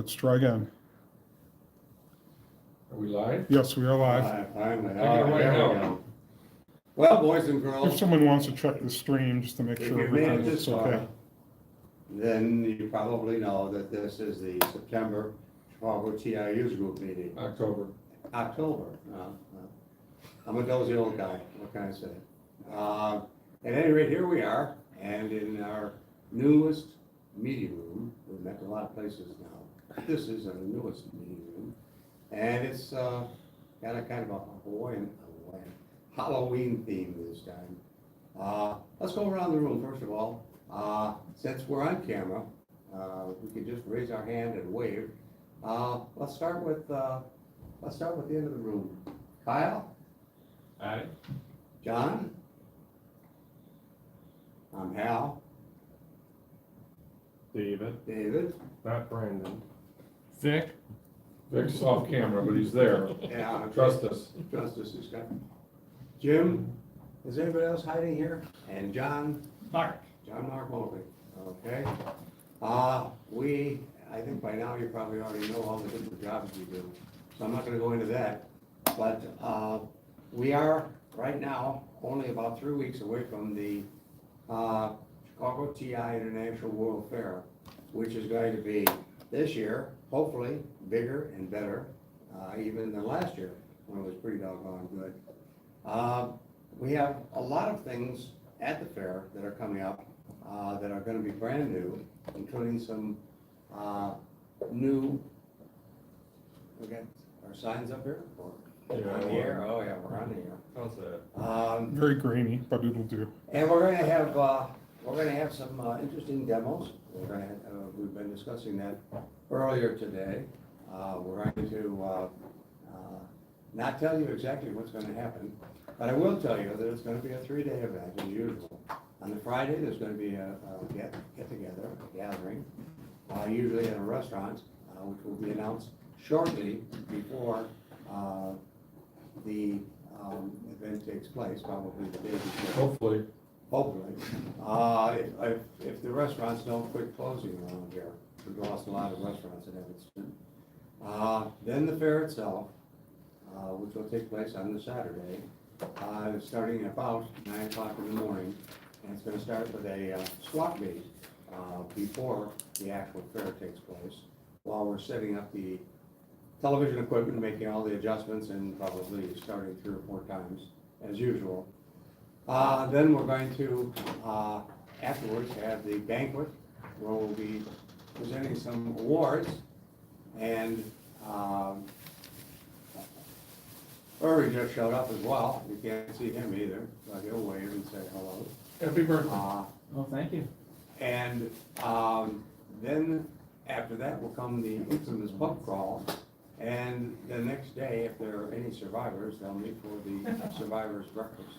let's try again. Are we live? Yes, we are live. Finally. Take it away, There we Al. go. Well, boys and If girls, someone wants to check the stream, just to make if sure you've made it everything this looks far, okay. then you probably know that this is the September ChicagoTIUG group meeting. October. October. I'm a dozy old guy, what can I say? At any rate, here we are, and in our newest meeting room, we've met a lot of places now. This is our newest meeting room, and it's got a kind of a Hawaiian Halloween theme this time. Let's go around the room, first of all. Since we're on camera, we can just raise our hand and wave. Let's start with the end of the room. Kyle? Aye. John? I'm Hal. David? Not Brandon. Vic? Vic's off camera, but he's there. Yeah. Trust us. Justice is coming. Jim? Is anybody else hiding here? And John? John Mark Mobley. Okay. I think by now you probably already know all the different jobs we do, so I'm not gonna go into that. But, we are, right now, only about 3 weeks away from the, Chicago TI International World Fair, which is going to be this year, hopefully, bigger and better, even than last year, when it was pretty doggone good. We have a lot of things at the fair that are coming up, that are gonna be brand new, including some, new, we got our signs up here, or on the air, oh yeah, we're on the air. How's that? Very grainy, but it'll do. And we're gonna have some interesting demos. We've been discussing that earlier today. We're going to not tell you exactly what's gonna happen, but I will tell you that it's gonna be a 3-day event as usual. On the Friday, there's gonna be a get-together, a gathering, usually at a restaurant, which will be announced shortly before the event takes place, probably the day before. Hopefully. Hopefully. If the restaurants don't quit closing around here, we've lost a lot of restaurants in Evanston. Then the fair itself, which will take place on the Saturday, starting at about 9 o'clock in the morning. And it's gonna start with a swap meet before the actual fair takes place, while we're setting up the television equipment, making all the adjustments, and probably starting 3 or 4 times, as usual. Then we're going to, afterwards, have the banquet, where we'll be presenting some awards, and Irving just showed up as well. You can't see him either, but he'll wave and say hello. Happy birthday. Oh, thank you. And then after that will come the infamous pub crawl. And the next day, if there are any survivors, they'll meet for the survivors breakfast.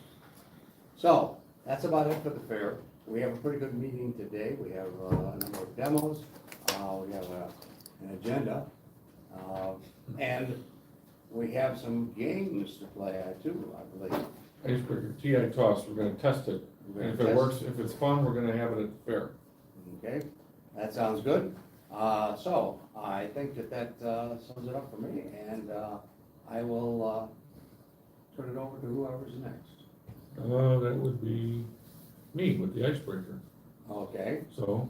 So that's about it for the fair. We have a pretty good meeting today. We have a number of demos. We have an agenda. And we have some games to play too, I believe. Icebreaker, TI toss, we're gonna test it. We're And if gonna it test works, if it's fun, we're gonna have it at the fair. Okay, that sounds good. So I think that sums it up for me, and I will turn it over to whoever's next. That would be me with the icebreaker. Okay, So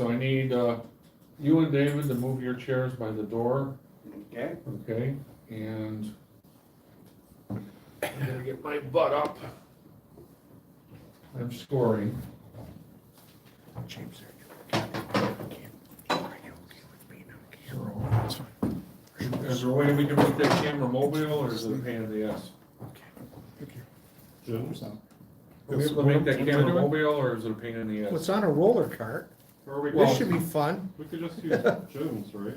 I need you and David to move your chairs by the door, okay. okay? And I'm gonna get my butt up. I'm scoring. James, Is there a way we can make that camera mobile, or is it a pain in the ass? Thank you. Jim? Are we able to make that camera mobile, or is it a pain in the Well, ass? it's on a roller cart. Or we, This should be fun. we could just use Jim's, right?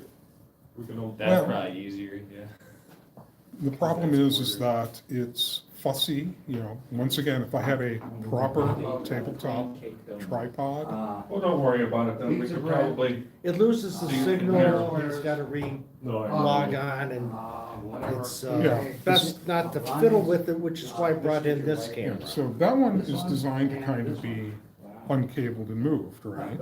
We can all. That's Well- probably easier, yeah. The problem is that it's fussy, you know, once again, if I had a proper tabletop tripod, Well, don't worry about it, then we could probably, It loses the So you can signal, hear- and it's gotta No, I log on, and Whatever. it's Yeah. best not to fiddle with it, which is why I brought in this camera. so that one is designed to kind of be uncabled and moved, right?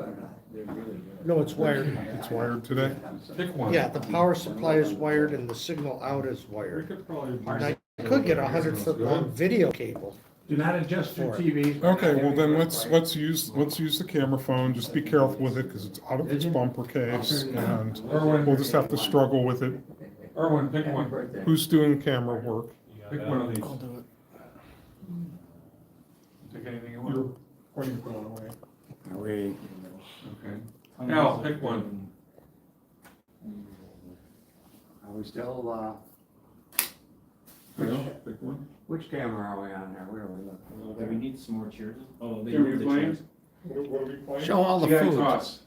No, it's wired. It's wired today? Pick one. Yeah, the power supply is wired and the signal out is We wired. could probably. Now, you could get a 100-foot long video cable. Do not adjust your For it. TV. Okay, well then let's use the camera phone, just be careful with it, because it's out of its bumper case, and we'll just have to struggle with it. Erwin, pick one. Who's doing camera work? Pick one of these. I'll do it. Pick anything you You're want. pointing the phone away. We, Okay. Al, pick one. are we still, Al, pick one. which camera are we on here? Where are we looking? Do we need some more chairs? Oh, they Here we moved the playing? chairs. What are we playing? Show all the TI food. toss.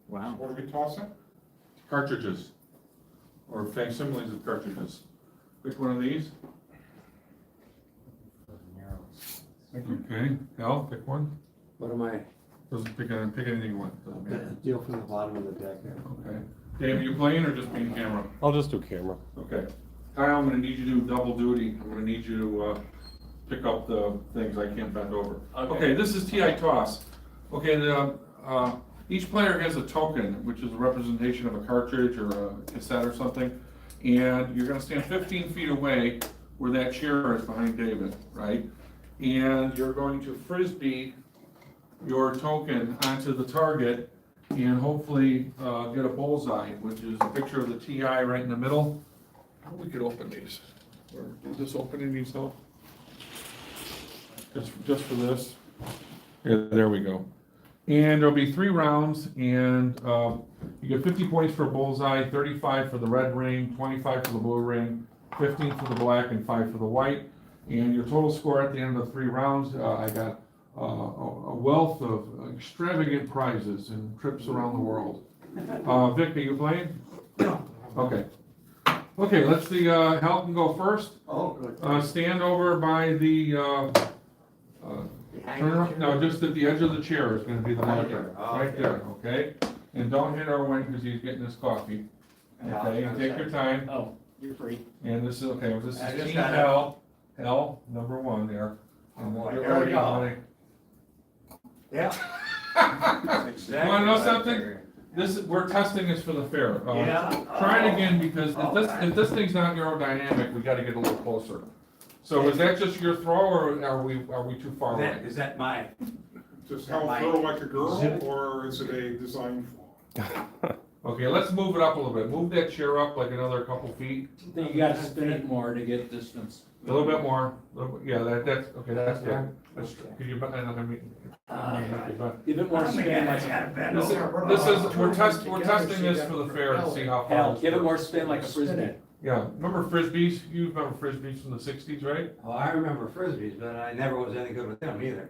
Wow. What are we tossing? Cartridges. Or facsimiles of cartridges. Pick one of these. Okay. Al, pick one. What am I, Doesn't pick anything you want. Doesn't matter. deal from the bottom of the deck here? Okay. Dave, are you playing or just being camera? I'll just do camera. Okay. Kyle, I'm gonna need you to do double duty. I'm gonna need you to, pick up the things I can't bend over. Okay, this is TI toss. Okay, each player has a token, which is a representation of a cartridge or a cassette or something. And you're gonna stand 15 feet away where that chair is behind David, right? And you're going to frisbee your token onto the target and hopefully get a bullseye, which is a picture of the TI right in the middle. We could open these. Or is this opening these up? Just for this. Yeah, there we go. And there'll be 3 rounds, and you get 50 points for a bullseye, 35 for the red ring, 25 for the blue ring, 15 for the black, and 5 for the white. And your total score at the end of the 3 rounds, I got a wealth of extravagant prizes and trips around the world. Vic, are you playing? No. Okay. Okay, let's see, Hal can go first. Oh, good. Stand over by the, no, just at the edge of the chair is gonna be the marker, right there, okay? And don't hit Erwin, because he's getting his coffee. Okay, and take your time, Oh, you're free. and this is, okay, this I is just Team got it. Hal, number 1 there. Oh, boy, Get here we ready, go. honey. Yeah. You wanna know something? We're testing this for the fair. Yeah. Try it again, because if this thing's not aerodynamic, we gotta get a little closer. So is that just your throw, or are we too far away? Is that my, Just how throw like a girl, or is it a design flaw? Okay, let's move it up a little bit. Move that chair up like another couple feet. Then you gotta spin it more to get distance. A little bit more. Yeah, that's, okay, that's good. Could you, Give it more spin. this is, we're testing this for the fair to see how far. Hal, this give it works. more spin like a frisbee. Yeah, remember frisbees? You remember frisbees from the 60s, right? well, I remember frisbees, but I never was any good with them either.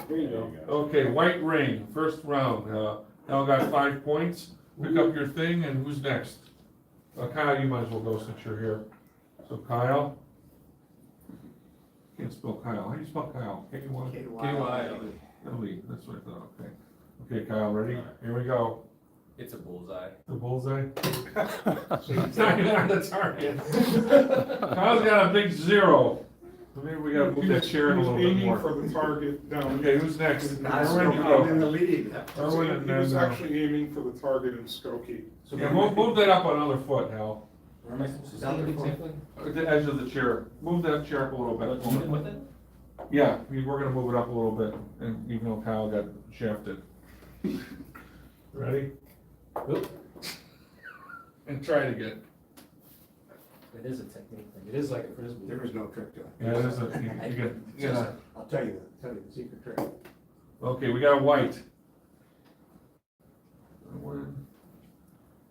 There you go. Okay, white ring, first round. Al got 5 points. Pick up your thing, and who's next? Kyle, you might as well go since you're here. So Kyle. Can't spell Kyle. How do you spell Kyle? K-Y? K-Y-L-E. That's what I thought, okay. Okay, Kyle, ready? Here we go. It's a bullseye. The bullseye? It's not even on the target. Kyle's got a big 0. So maybe we gotta move that chair in a little bit Aiming more. for the target down. Okay, who's next? I'm in Erwin, the lead. Erwin, He was and then, actually aiming for the target in Skokie. yeah, move that up another foot, Hal. Where am I supposed to stand exactly? At the edge of the chair. Move that chair up a little bit. Even with it? Yeah, we're gonna move it up a little bit, and even though Kyle got shafted. Ready? Oop. And try it again. It is a technique thing. It is like a frisbee. There is no trick to it. Yeah, it is you get, yeah. I'll tell you the secret trick. Okay, we got a white. One.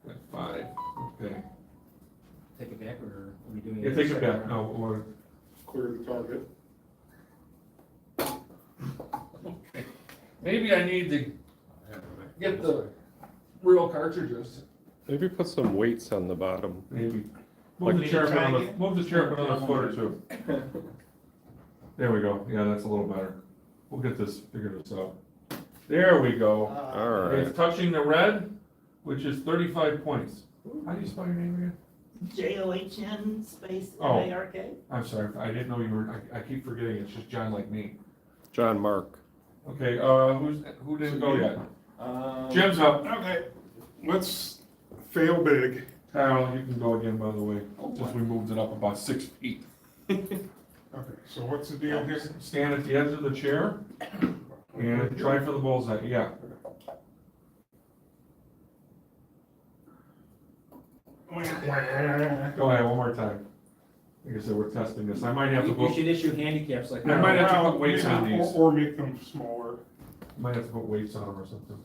Got 5, okay. Take it back, or are we doing Yeah, it? take it back, no, or, Clear the target. maybe I need to get the real cartridges. Maybe put some weights on the bottom. Maybe. Move the chair up another foot or 2. There we go, yeah, that's a little better. We'll get this, figure this out. There we go. All right. It's touching the red, which is 35 points. How do you spell your name again? JOHN space Oh. MARK. I'm sorry, I didn't know you were, I keep forgetting, it's just John like me. John Mark. Okay, who didn't go yet? Jim's up. Okay, let's fail big. Kyle, you can go again, by the way, since we moved it up about 6 feet. Okay, so what's the deal here? Stand at the edge of the chair and try for the bullseye, yeah. Go ahead, one more time. Like I said, we're testing this. I might have to You put, should issue handicaps like. I might have to Well, put weights on these. Or make them smaller. Might have to put weights on them or something.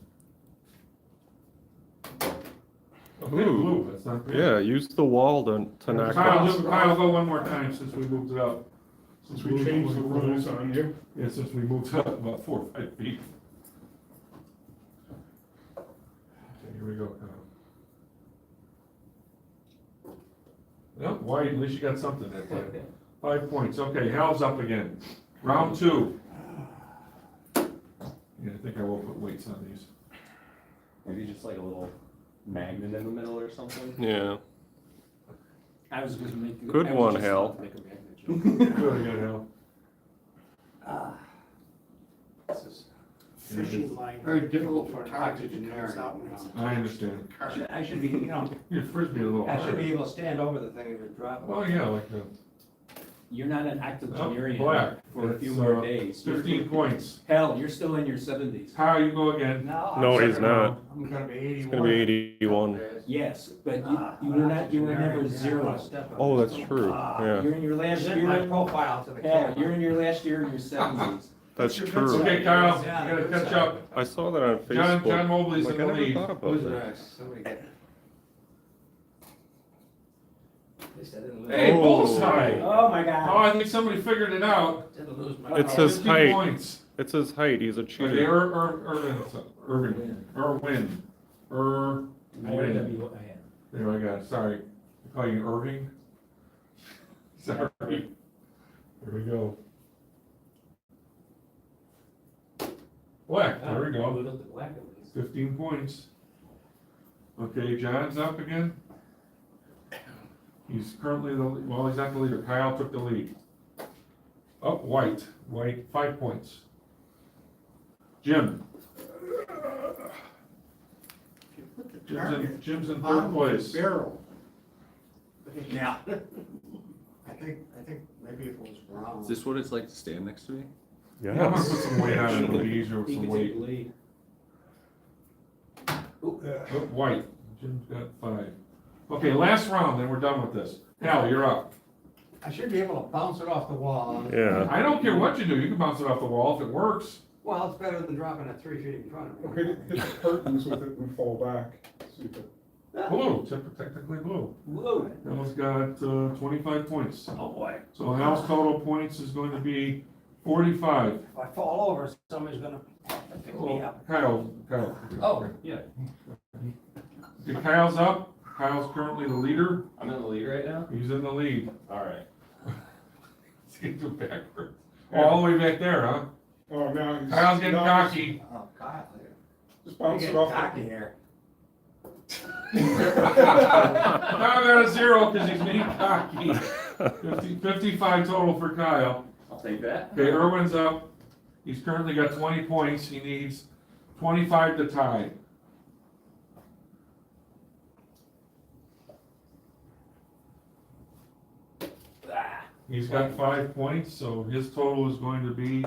Okay, Ooh. blue, that's not bad. Yeah, use the wall to knock Kyle, out. Kyle, go one more time since we moved it up. Since we changed the rules on you. Yeah, since we moved up about 4 or 5 feet. Okay, here we go, Kyle. Yep, white, at least you got something that time. 5 points, okay, Hal's up again. Round 2. Yeah, I think I will put weights on these. Maybe just like a little magnet in the middle or something. Yeah, I was gonna make. Good I was one, just Hal. about to make a magnet joke. Good, good, Hal. This is- Fishing line. Very difficult for an octogenarian. I understand. I should be, you know, Your frisbee a little I should be hard. able to stand over the thing and just drop it. Oh, yeah, like that. You're not an Oh, octogenarian black. for a few It's, more days. 15 points. Hell, you're still in your 70s. Kyle, you go again. No, he's not. I'm gonna be 81. It's gonna be 81. Yes, but you were not, you were never zero. Oh, that's true, yeah, You're in your last Present my year, profile to the hell, camera. you're in your last year in your 70s. that's true. Okay, Kyle, you gotta catch up. I saw that on John Facebook. Mobley's Like, in I the never lead. thought about Who's that. next? Somebody get. At least I didn't lose. Hey, Oh. bullseye! Oh, my Oh, God. I think somebody figured it out. Didn't lose my. It's his 15 height. points. It's his height, he's a Okay, cheater. Irvin, Irwin. I had to be what I had. There I got it, sorry. I call you Irving? Sorry. There we go. Black, there we I go. moved up to black at least. 15 points. Okay, John's up again. He's currently well, he's not the leader. Kyle took the lead. Oh, white, 5 points. Jim. Jim's in third place. Barrel. Yeah. I think maybe if it was brown. Is this what it's like to stand next to me? Yeah, I'm gonna put Yes. some weight on it, it'll be easier with He some could take weight. the lead. Oh, white, Jim's got 5. Okay, last round, then we're done with this. Hal, you're up. I should be able to bounce it off the wall. Yeah. I don't care what you do, you can bounce it off the wall if it works. Well, it's better than dropping it 3 feet in front of me. Hit the curtains with it and fall back. See if it- Blue, technically blue. Whoa. Hal's got 25 points. Oh, boy. So Hal's total points is going to be 45. If I fall over, somebody's gonna pick me up. Kyle. Oh, yeah. Okay, Kyle's up. Kyle's currently the leader. I'm in the lead right now? He's in the lead. All right. Let's get to backwards. Oh, all the way back there, huh? Oh, now he's. Kyle's getting now cocky. Oh, Kyle. Just You're bounce it getting off. cocky here. Now I'm at a 0 because he's being cocky. 55 total for Kyle. I'll take that. Okay, Irwin's up. He's currently got 20 points. He needs 25 to tie. He's got 5 points, so his total is going to be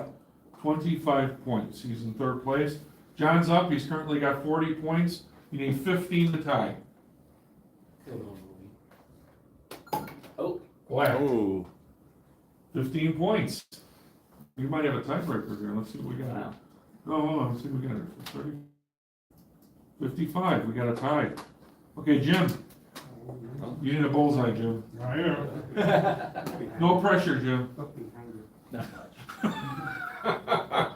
25 points. He's in third place. John's up. He's currently got 40 points. You need 15 to tie. Oh, Black, Oh, 15 points. You might have a tiebreaker here. Let's see what we got. Wow. Oh, hold on. Let's see what we got here. 30. 55. We got a tie. Okay, Jim. You need a bullseye, Jim. I am. No pressure, Jim. not much.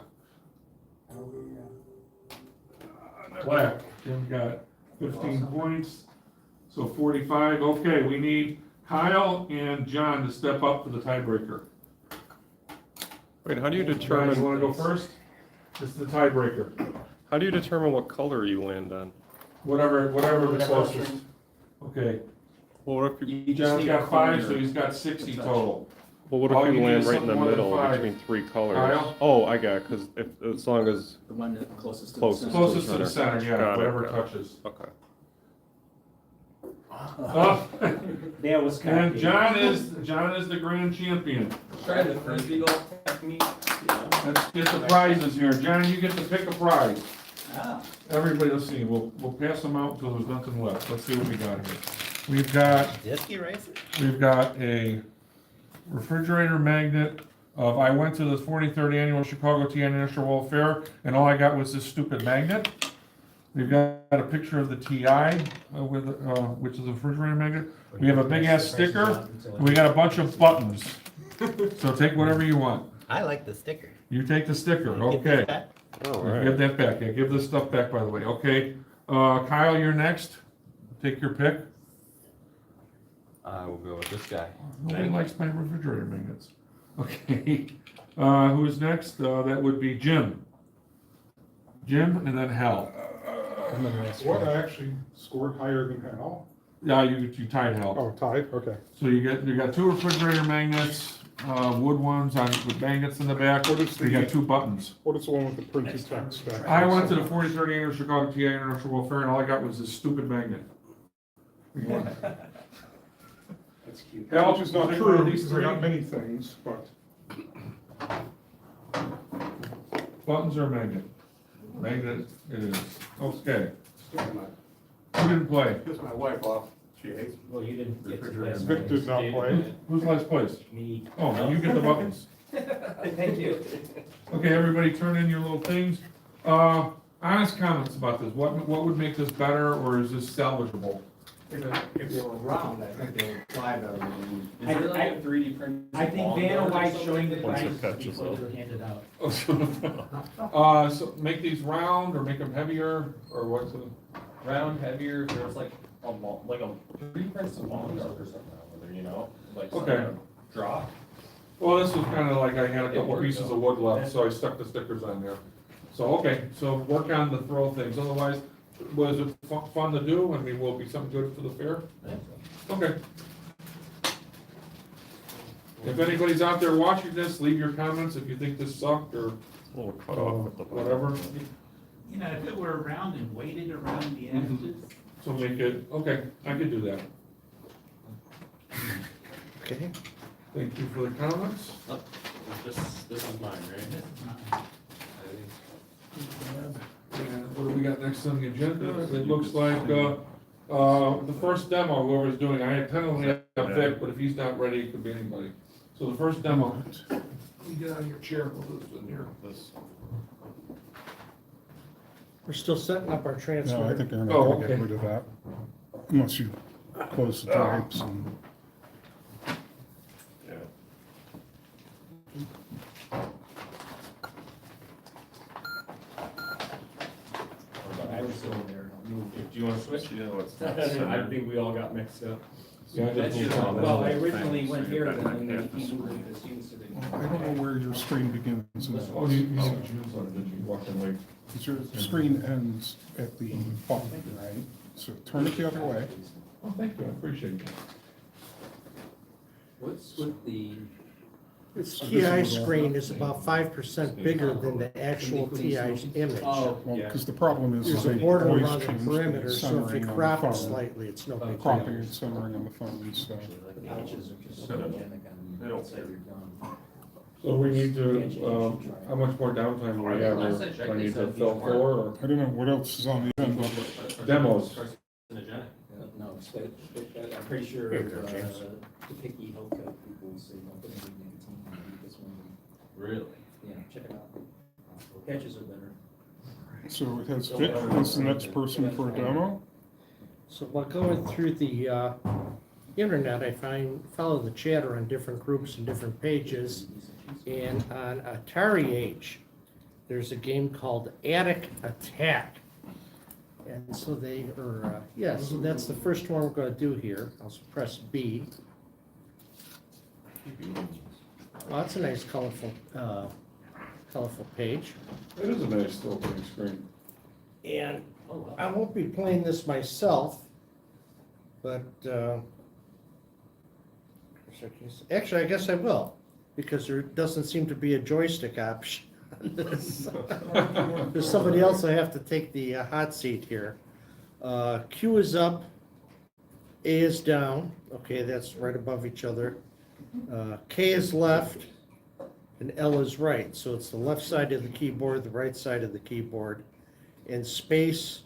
Black. Jim got 15 points, so 45. Okay, we need Kyle and John to step up for the tiebreaker. wait, how do you Guys, determine, you wanna go first? This is the tiebreaker. how do you determine what color you land on? Whatever the closest. Okay, Well, what if you, You just John's need a got 5, so corner. he's got 60 total. Well, what All if you you need land is right in the something more than middle 5. between 3 colors? Kyle? Oh, I got it, because as long as, The one that closest to the Closest. center. Closest to the center, yeah, Got it, whatever got it. touches. okay. Oh, That was and cocky. John is the grand champion. Try the frisbee golf technique. Let's get the prizes here. John, you get to pick a prize. Ah, Everybody, let's see, we'll pass them out until there's nothing left. Let's see what we got here. We've got Disc eraser? a refrigerator magnet of, I went to the 43rd annual ChicagoTIUG International World Fair, and all I got was this stupid magnet. We've got a picture of the TI, which is a refrigerator magnet. We have a big ass sticker. We got a bunch of buttons. So take whatever you want. I like the sticker. You take the sticker, Get this okay. back? All Give right. that back, yeah, give this stuff back, by the way, okay. Kyle, you're next. Take your pick. I will go with this guy. Nobody likes my refrigerator magnets. Okay, who's next? That would be Jim. Jim and then Hal. What, I actually scored higher than Hal? Yeah, you tied Hal. Oh, tied, okay. So you got 2 refrigerator magnets, wood ones with magnets in the back. What is You got the, 2 buttons. what is the one with the printed text? I went to the 43rd annual ChicagoTIUG International World Fair and all I got was this stupid magnet. That's cute. Hal, Which is not pick true, one of these because I got 3. many things, but Buttons or magnet? Magnet it is. Okay. Scared my- Who didn't play? Pissed my wife off. She hates me. Well, you didn't get to play. Vic did not play. Who's last place? Me. Oh, now you get the buttons. Thank you. Okay, everybody turn in your little things. Honest comments about this. What would make this better or is this salvageable? If they were round, I think they would fly better than. Is there like a 3D print? I think Vanna White's showing the Once price it catches before up. they're handed out. So make these round or make them heavier or what's the? Round, heavier, if there's like a, like a 3D print some long or something, whether, you know, like some Okay. kind of drop. Well, this was kind of like I had a couple pieces of wood left, so I stuck the stickers on there. So, okay, so work on the throw things. Otherwise, was it fun to do? I mean, will it be something good for the fair? Okay. If anybody's out there watching this, leave your comments if you think this sucked or A little cut off at the bottom. whatever. you know, if it were round and weighted around the edges, So make it, okay, I could do that. Okay. Thank you for the comments. This is mine, right? this is mine. And what do we got next on the agenda? It looks like, the first demo, whoever's doing, I had tentatively have Vic, but if he's not ready, it could be anybody. So the first demo, you get out of your chair, we'll do this in here. We're still setting up our no, I transfer. think they're not Oh, gonna get okay. rid of that. Unless you close the types and. I was still there. I'll move it. Do you wanna switch? Yeah, let's I not center. think we all got mixed up. Yeah, I just moved on. Well, I Thing, originally so went you here, got then that they canvas. he moved it to you, so they. I don't know where your screen begins and Oh, ends. you see what you saw, did you walk in late? Because your screen ends at the bottom, right? So turn it the other way. Oh, thank you, I appreciate it. What's with the? This TI screen is about 5% bigger than the actual TI's image. Oh, Well, Yeah. because the problem is There's a they border always around the change perimeter, the so if centering you on crop the it phone. slightly, it's no big Cropping deal. and centering on the phone, so. The couches are just They don't- gigantic on they don't outside your gun. So we need to, how much more downtime do we have? Or do I need to fill 4 or I don't know what else is on the agenda. demos? Carcinogenic. No, I'm pretty sure, Here we go, James. the picky healthcare people say don't put any nicotine in it, this one, Really? yeah, check it out. Patches are better. So it has Vic as the next person for a demo. So while going through the internet, I follow the chatter on different groups and different pages. And on Atari Age, there's a game called Attic Attack. And so so that's the first one we're gonna do here. I'll press B. Well, that's a nice colorful page. It is a nice little big screen. And I won't be playing this myself, but actually, I guess I will. because there doesn't seem to be a joystick option on this. There's somebody else I have to take the hot seat here. Q is up, A is down, okay, that's right above each other. K is left, and L is right, so it's the left side of the keyboard, the right side of the keyboard, and space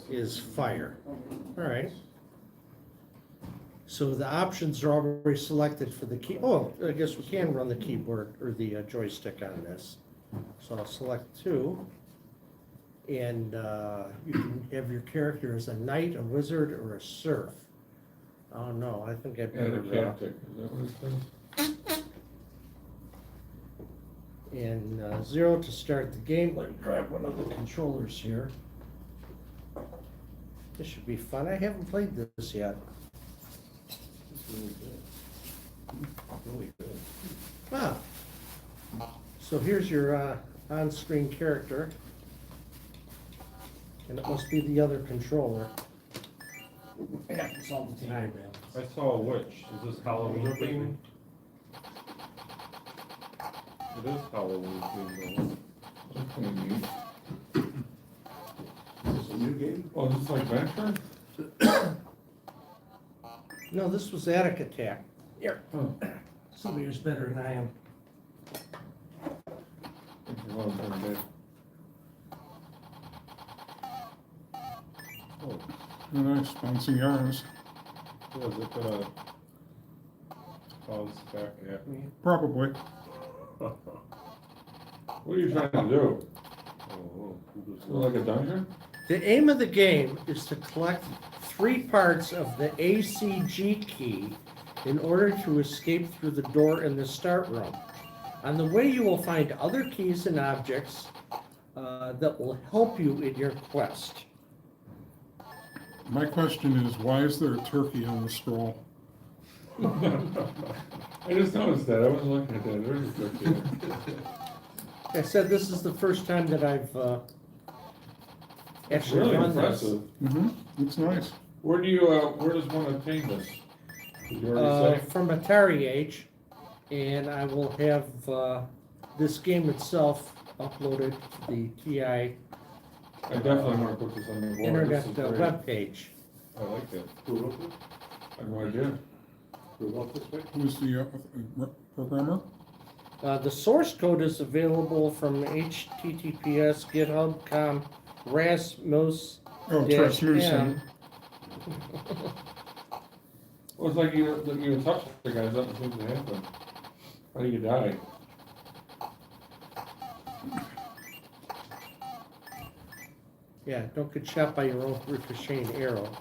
is fire. All right. So the options are already selected for the key. Oh, I guess we can run the keyboard or the joystick on this. So I'll select 2. And you can have your character as a knight, a wizard, or a serf. Oh no, I think I'd And a better. captain, is that what it says? And 0 to start the game. Let me grab one of the controllers here. This should be fun. I haven't played this yet. Really good. Ah. So here's your on-screen character. And it must be the other controller. Yeah, it's all the time, man. I saw a witch. Is this Halloween theme? It is Halloween theme That's kinda neat. Is this a new game? Oh, is this like Venture? No, this was Attic Attack. Huh. Somebody who's better than I am. Well, it's not bad. though. Nice, bouncing arrows. Oh, is it gonna bounce back at me? Probably. What are you trying to do? Oh, who just- Like a dungeon? The aim of the game is to collect 3 parts of the ACG key in order to escape through the door in the start room. On the way, you will find other keys and objects that will help you in your quest. My question is, why is there a turkey on the scroll? I just noticed that, I wasn't looking at that, there's a turkey. I said this is the first time that I've actually Really run this. impressive. Mm-hmm, looks nice. Where do you, where does one obtain this? Did you already say? From Atari Age, and I will have this game itself uploaded to the TI I definitely wanna put this on the board. internet This is great. webpage. I like it, Who wrote this? I have no idea. Who wrote this, Vic? Who's the programmer? The source code is available from https github.com rasmus Oh, Rasmussen. Well, it's like you touch the guy, something seems to happen. How do you die? Yeah, don't get shot by your own ricocheting arrow.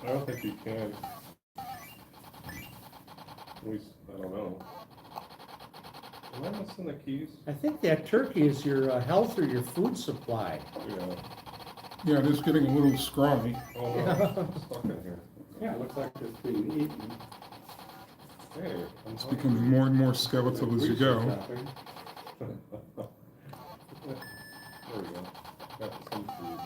I don't think you can. At least, I don't know. Am I missing the keys? I think that turkey is your health or your food supply. Yeah. Yeah, it is getting a little scrawny. Oh, no, I'm stuck in here. Yeah, it looks like it's being eaten. Hey, I'm It's becoming more and more skeletal as you go. There we go. Got some food.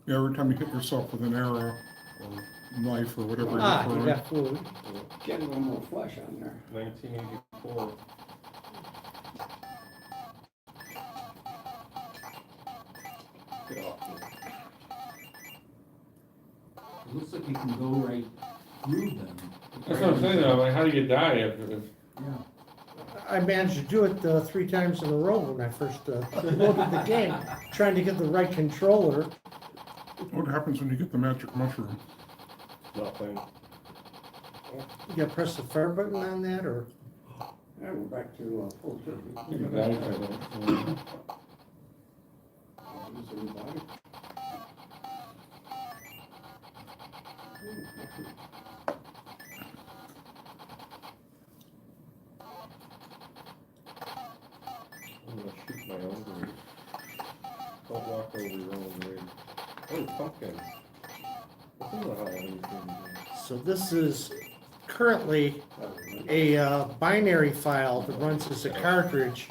Yeah, every time you hit yourself with an arrow or knife or whatever you're Ah, you throwing. got food. Get a little more flesh on there. 1984. Get off me. It looks like you can go right through them. That's what I'm saying, though, like, how do you die if, Yeah. I managed to do it 3 times in a row when I first loaded the game, trying to get the right controller. What happens when you get the magic mushroom? Nothing. You gotta press the fire button on that, or? Yeah, we're back to full turkey. you die, I think. Is everybody? I'm gonna shoot my own grave. Don't walk over your own grave. Oh, pumpkins. This is a Halloween thing. So this is currently a binary file that runs as a cartridge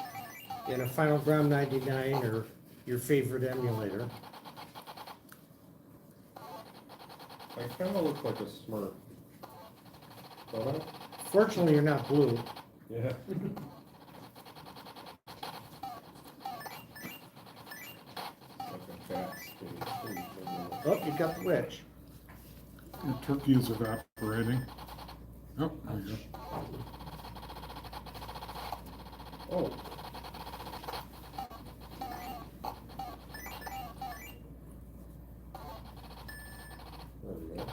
in a Final Ground 99 or your favorite emulator. I kinda look like a Smurf. Don't I? Fortunately, you're not blue. Yeah. Like a fat space. Oh, you got the wedge. The turkey is evaporating. Oh, there you go. Oh. There we go.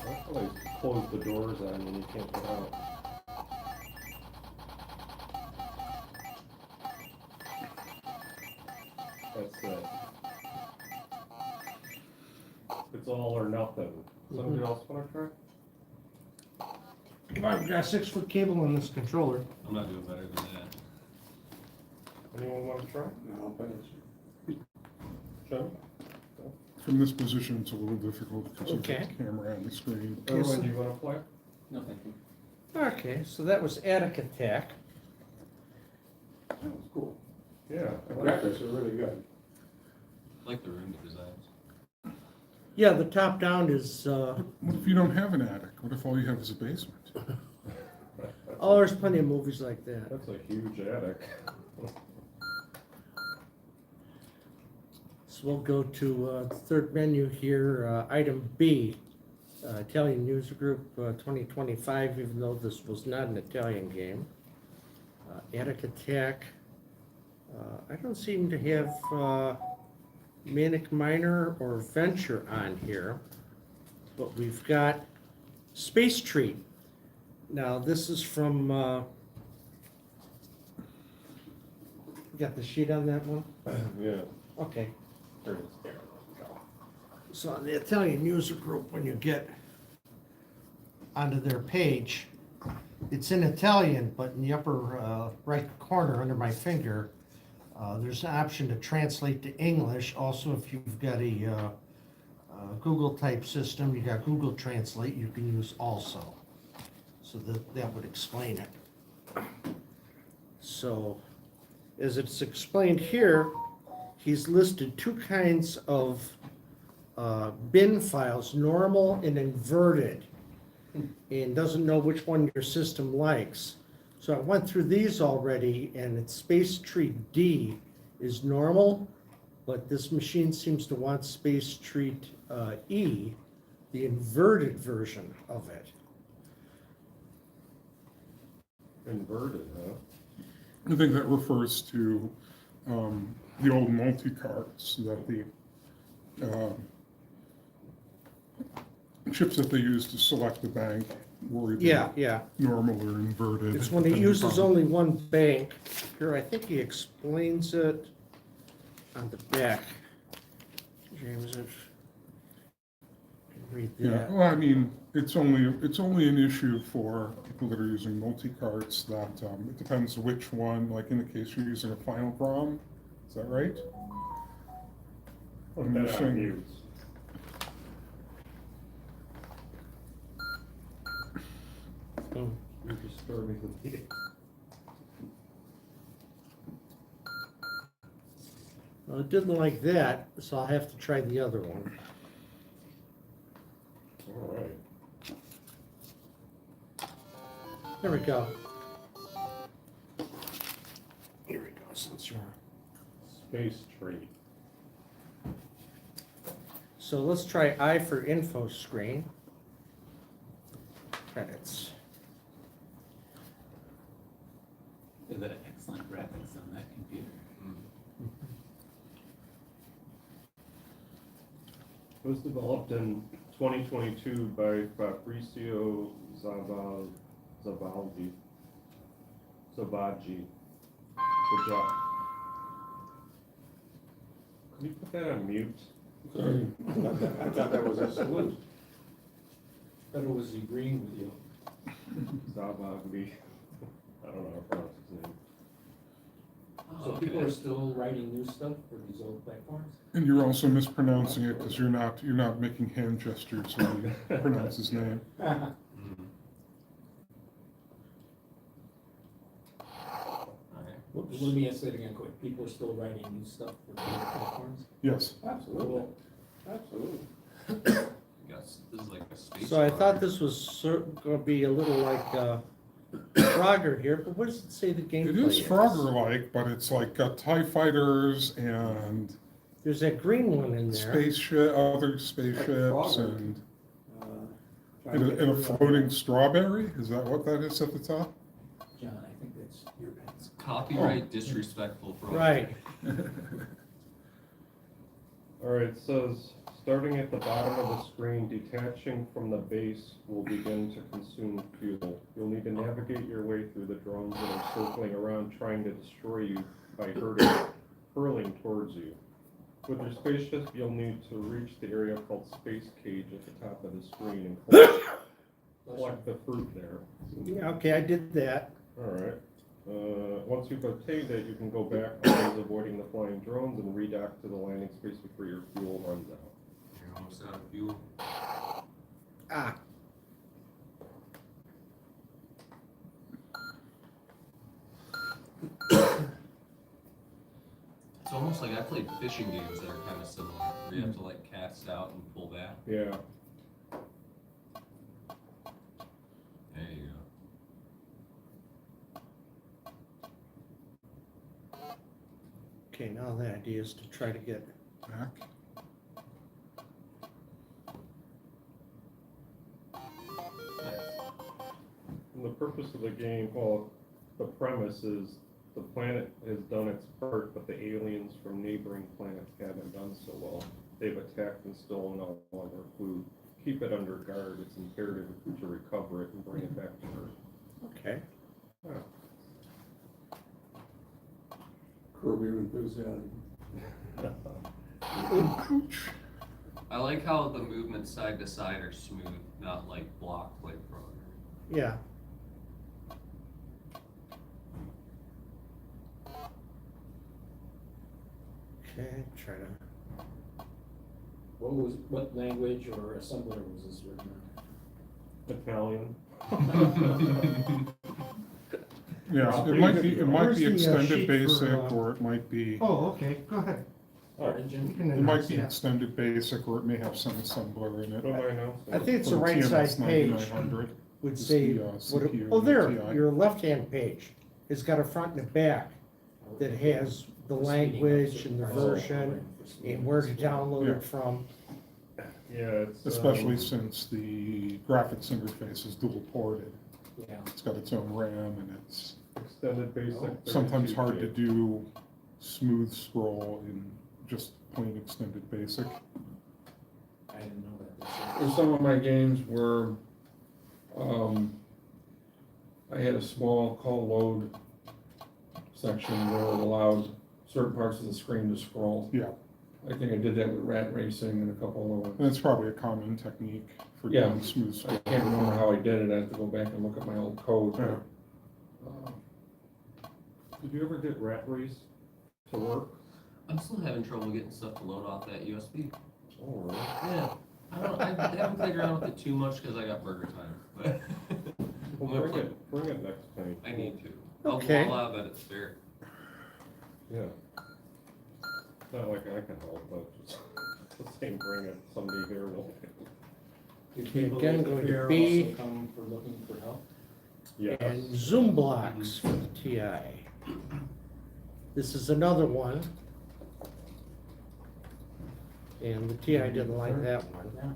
That's how they close the doors on when you can't get out. That's it. It's all or nothing. Somebody else wanna try? Come on, we got a 6-foot cable on this controller. I'm not doing better than that. Anyone wanna try? No, but it's, Joe? From this position, it's a little difficult because of the Okay. camera on the screen. Erwin, do you wanna play? No, thank you. Okay, so that was Attic Attack. that was cool. Yeah. The graphics are really good. I like the room designs. Yeah, the top down is, What if you don't have an attic? What if all you have is a basement? oh, there's plenty of movies like that. That's a huge attic. So we'll go to the third menu here, item B, Italian News Group 2025, even though this was not an Italian game. Attic Attack. I don't seem to have Manic Miner or Venture on here, but we've got Space Treat. Now, this is from, you got the sheet on that one? Yeah. Okay. There it is. There we go. So on the Italian user group, when you get onto their page, it's in Italian, but in the upper right corner under my finger, there's an option to translate to English. Also, if you've got a Google type system, you got Google Translate, you can use also. So that would explain it. So, as it's explained here, he's listed two kinds of bin files, normal and inverted, and doesn't know which one your system likes. So I went through these already, and it's Space Treat D is normal, but this machine seems to want Space Treat E, the inverted version of it. Inverted, huh? I think that refers to the old multi-carts that the chips that they used to select the bank were either Yeah. normal or inverted. It's when he depending uses upon- only one bank. Here, I think he explains it on the back. James, if you can read Yeah, that. well, I mean, it's only an issue for people that are using multi-carts that, it depends which one, like in the case you're using a Final ROM, is that right? Put I'm that missing- on mute. Hmm. You're disturbing the meeting. Well, it didn't like that, so I'll have to try the other one. All right. There we go. Here we go, since you're... Space tree. So let's try I for info screen. Credits. Look at that excellent graphics on that computer. It was developed in 2022 by Fabrizio Zavaldi. Good job. Can you put that on mute? Sorry. I thought that was a salute. Thought it was agreeing with you. Zavagli. I don't know how to pronounce his name. So people are still writing new stuff for these old platforms? And you're also mispronouncing it because you're not making hand gestures when you pronounce his name. Let me ask that again quick. People are still writing new stuff for the old platforms? Yes. Absolutely, absolutely. Yes, this is like a space So I thought this was gonna be a little like, Frogger here, but what does it say the gameplay It is Frogger-like, but it's like got TIE fighters and There's that green one in there. spaceship, other spaceships, Frogger. and Trying to get and a rid of- floating strawberry. Is that what that is at the top? John, I think that's your pets. Copyright disrespectful for. Right. Alright, it says, starting at the bottom of the screen, detaching from the base will begin to consume fuel. You'll need to navigate your way through the drones that are circling around trying to destroy you by hurling towards you. With your spaceship, you'll need to reach the area called Space Cage at the top of the screen and collect the fruit there. Yeah, okay, I did that. Alright. Once you've obtained it, you can go back, always avoiding the flying drones, and redock to the landing space before your fuel runs out. You're almost out of fuel. Ah, It's almost like I played fishing games that are kind of similar, where you have to like cast out and pull back. Yeah. There you go. okay, now the idea is to try to get, Back. And the purpose of the game, well, the premise is the planet has done its part, but the aliens from neighboring planets haven't done so well. They've attacked and stolen all of our food. Keep it under guard. It's imperative to recover it and bring it back to Earth. okay. Curb your enthusiasm. I like how the movements side to side are smooth, not like blocked like Frogger. Yeah. Okay, try to, What language or assembler was this written Italian. Yeah, it might be Where's the, extended sheet for, basic, or it might be, oh, okay, go ahead. on? Origin? You can it might announce be that. extended basic, or it may have some assembler in What it. am I now? I think it's the For right TMS side page 9900. would It's say, the, what it- CPU oh, and there, TI. your left-hand page. It's got a front and a back that has the language and the version and where to download Yeah. it from. Yeah, it's. Especially since the graphics interface is dual ported. Yeah. It's got its own RAM, and it's Extended basic. sometimes 32 hard to gig. do smooth scroll in just plain extended basic. I didn't know that. In some of my games where, I had a small call load section where it allowed certain parts of the screen to scroll. Yeah. I think I did that with rat racing and a couple of And others. it's probably a common technique for Yeah. doing smooth I scroll. can't remember how I did it, I have to go back and look at my old code. Yeah. Did you ever get Rat Race to work? I'm still having trouble getting stuff to load off that USB. Oh, really? Yeah. I haven't played around with it too much because I got burger time, but Well, bring it next time. I need to. Okay. I'll bet it's fair. Yeah. Not like I can help, but just the same, bring it, somebody here will. Do Okay, people again, at the going to fair B. also come for looking for help? Yes. And Zoom blocks for the TI. This is another one. And the TI didn't like that one. Yeah.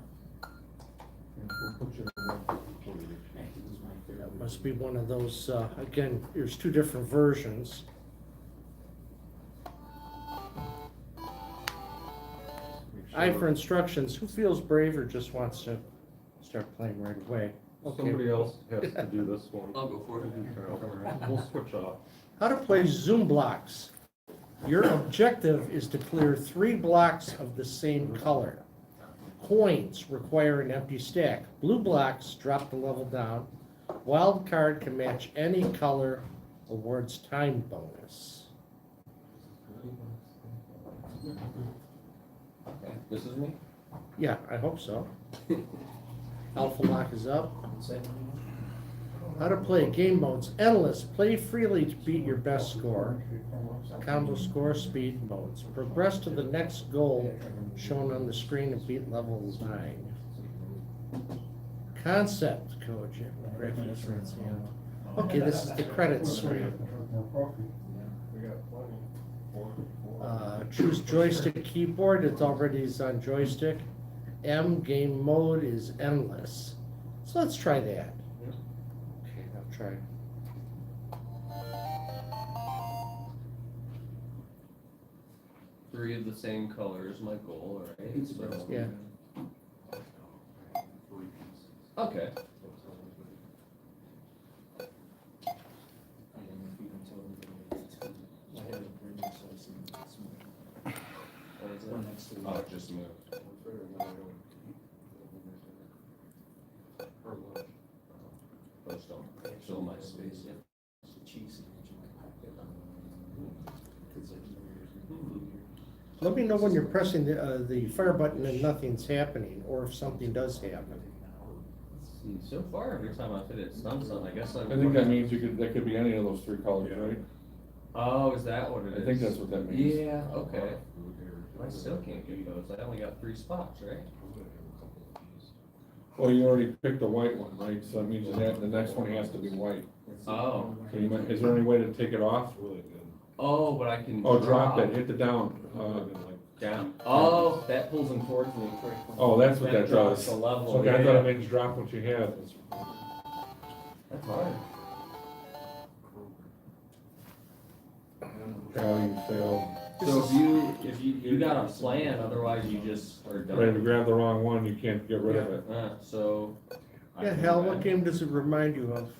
It was my favorite. That must be one of those, again, there's two different versions. I for instructions, who feels brave or just wants to start playing right away? Somebody else has to do this one. I'll go for it. We'll switch off. How to play Zoom blocks. Your objective is to clear 3 blocks of the same color. Coins require an empty stack. Blue blocks drop the level down. Wild card can match any color, awards time bonus. Okay, this is me? Yeah, I hope so. Alpha lock is up. How to play game modes. Endless. Play freely to beat your best score. Combo score, speed modes. Progress to the next goal shown on the screen and beat level 9. Concept code, yeah, reference, yeah. Okay, this is the credit screen. We got plenty. Choose joystick keyboard, it's already is on joystick. M, game mode is endless. So let's try that. Okay, I'll try. 3 of the same color is my goal, right? So, Yeah. okay. What is it? Oh, it just moved. Those don't fill my space yet. Let me know when you're pressing the fire button and nothing's happening, or if something does happen. See, so far, every time I've hit it, it's done something. I guess I think that means that could be any of those 3 colors, right? Oh, is that what it is? I think that's what that means. Yeah, okay. I still can't get those. I only got 3 spots, right? Well, you already picked the white one, right? So that means that the next one has to be white. Oh. So you might, is there any way to take it off? Oh, but I can. Oh, drop it, hit the down. Down. Oh, that pulls them towards me. Oh, that's what that drops does. the level. Okay, I thought it means drop what you had. That's hard. You failed. So if you got a plan, otherwise you just are done. Right, if you grab the wrong one, you can't get rid of it. So. I Yeah, can hell, go what back. game does it remind you of?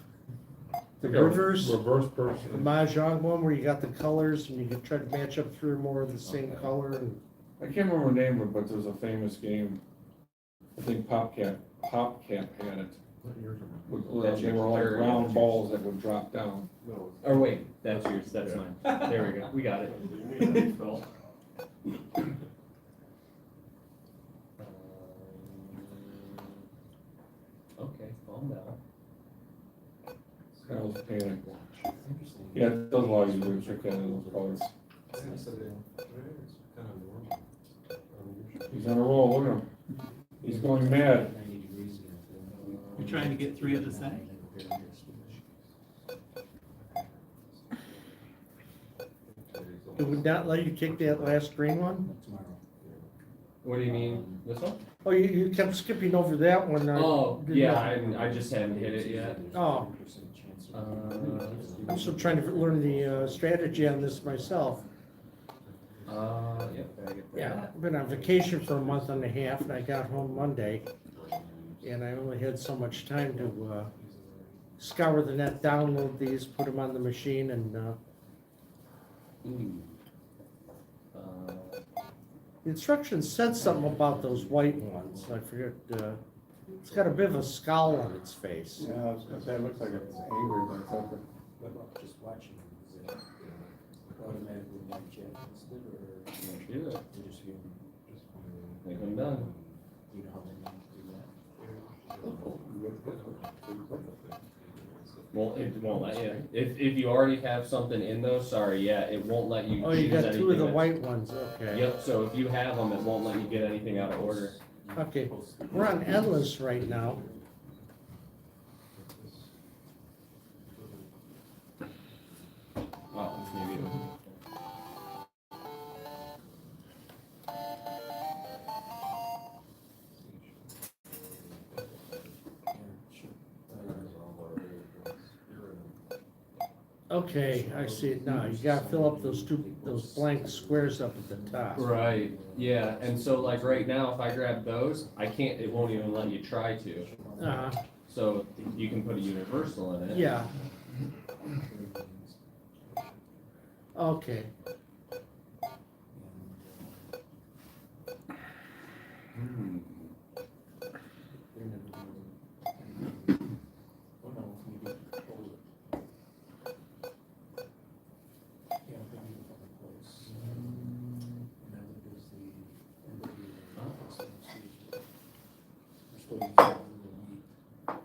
The Like a reverse Reverse the person. Mahjong one where you got the colors and you can try to match up 3 or more of the same color and. I can't remember the name of it, but there's a famous game. I think PopCap had it. That's They your were like third. round balls that would drop down. Or wait, that's yours, that's mine. There we go, we got it. Okay, calm down. I was panic. Yeah, it does allow you to check that in those colors. He's on a roll, look at him. He's going mad. You're trying to get 3 of the same? It would not let you take that last green one? What do you mean, this one? Oh, you kept skipping over that one. Oh, didn't yeah, you? I just haven't hit it yet. Oh, I'm still trying to learn the strategy on this myself. Yep, I get that. Yeah, I've been on vacation for a month and a half and I got home Monday. And I only had so much time to scour the net, download these, put them on the machine and Ooh. the instructions said something about those white ones. I forget, it's got a bit of a scowl on its face. Yeah, I was gonna say, it looks like it's angry, but it's okay. Just watching, is it automatically like chat listed or Yeah, you just hear them? think I'm done. You know how they need to do that? Well, it won't let you. If you already have something in those, sorry, yeah, it won't let you Oh, you choose got 2 of anything the that's- white ones, okay. Yep, so if you have them, it won't let you get anything out of order. Okay, we're on endless right now. Oh, maybe it'll. Okay, I see it now. You gotta fill up those blank squares up at the top. Right, yeah, and so like right now, if I grab those, I can't, it won't even let you try to. Uh-huh, So you can put a universal in it. yeah. Okay, Hmm. Oh, no, maybe close it. Yeah, but you can probably close. And then there's the end of the We're still using the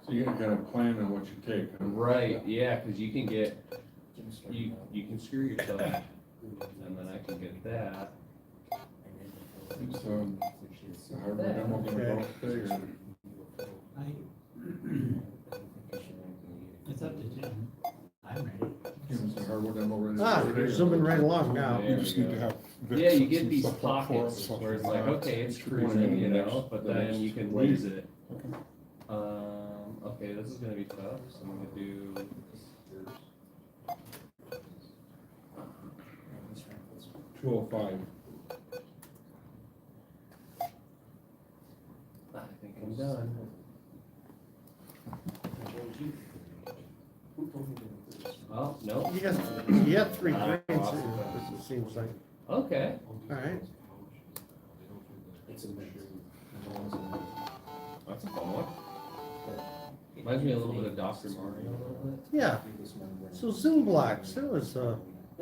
So you gotta plan on what you take. huh? Right, yeah, cause you can get, Jim started you out can screw yourself, with and then I can get that. and then It's, which is the hardware demo gonna go today or? I Ah, you're zooming right along now. We just need to have. Vic Yeah, you set get some these stuff up for us, pockets so where it's we like, can, okay, it's Cruising cruising, in you the know, next- but the then next you can week. lose it. Okay. Okay, this is gonna be tough, so I'm gonna do. This rank was- 205. I think I'm done. Who told me to do this? Oh, no, You got 3 Ah, greens awesome. here, it seems like. okay. Alright. It's a mix. That's a fun one. Reminds me a little bit of Dr. Mario a little bit. Yeah, so Zoom blocks, that was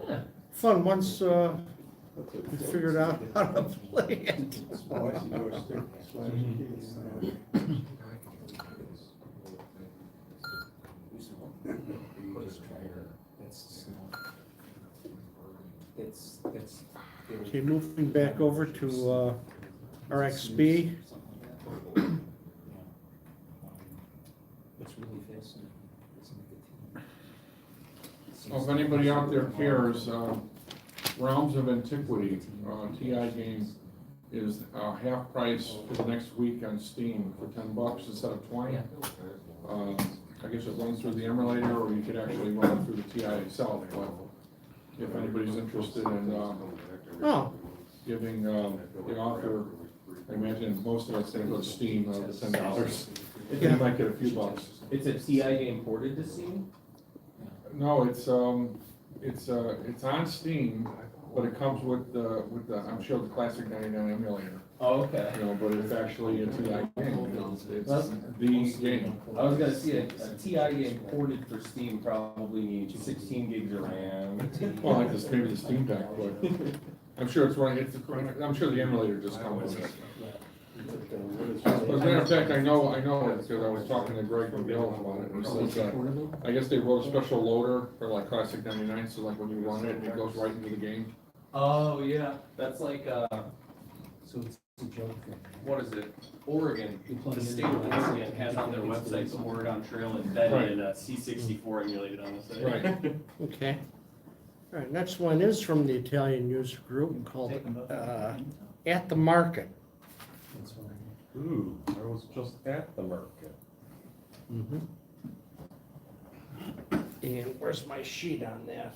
Yeah. fun once we figured out how to play it. Oh, I see, you were still slashing keys. It's. Okay, moving back over to RXB. It's really fascinating. It's nicotine. Well, if anybody out there cares, Realms of Antiquity, TI game is half price for the next week on Steam for $10 instead of 20. I guess it runs through the emulator, or you could actually run it through the TI itself, but if anybody's interested in Oh, giving the author, I imagine most of it's gonna go to Steam, the $10. Yeah. You might get a few bucks. It's a TI game ported to Steam? No, it's on Steam, but it comes with the, I'm sure the classic 99 emulator, Oh, okay. you know, but it's actually a TI game. It's That's- the game. I was gonna see a TI game ported for Steam probably needs 16 gigs of RAM. Well, like this, maybe the Steam Deck, but I'm sure it's running, I'm sure the emulator just comes with it. As a matter of fact, I know it because I was talking to Greg and Bill about it, and he says that, I guess they wrote a special loader for like classic 99, so like when you run it, it goes right into the game. Oh, yeah, that's like, So it's a joke thing. what is it? Oregon, You plug the in state of the device, Oregon has on their website the Oregon Trail embedded in a C64 emulated on the site. Right. okay. All right, next one is from the Italian user group called At the Market. That's what I Ooh, I was just at the market. Mhm. And where's my sheet on that?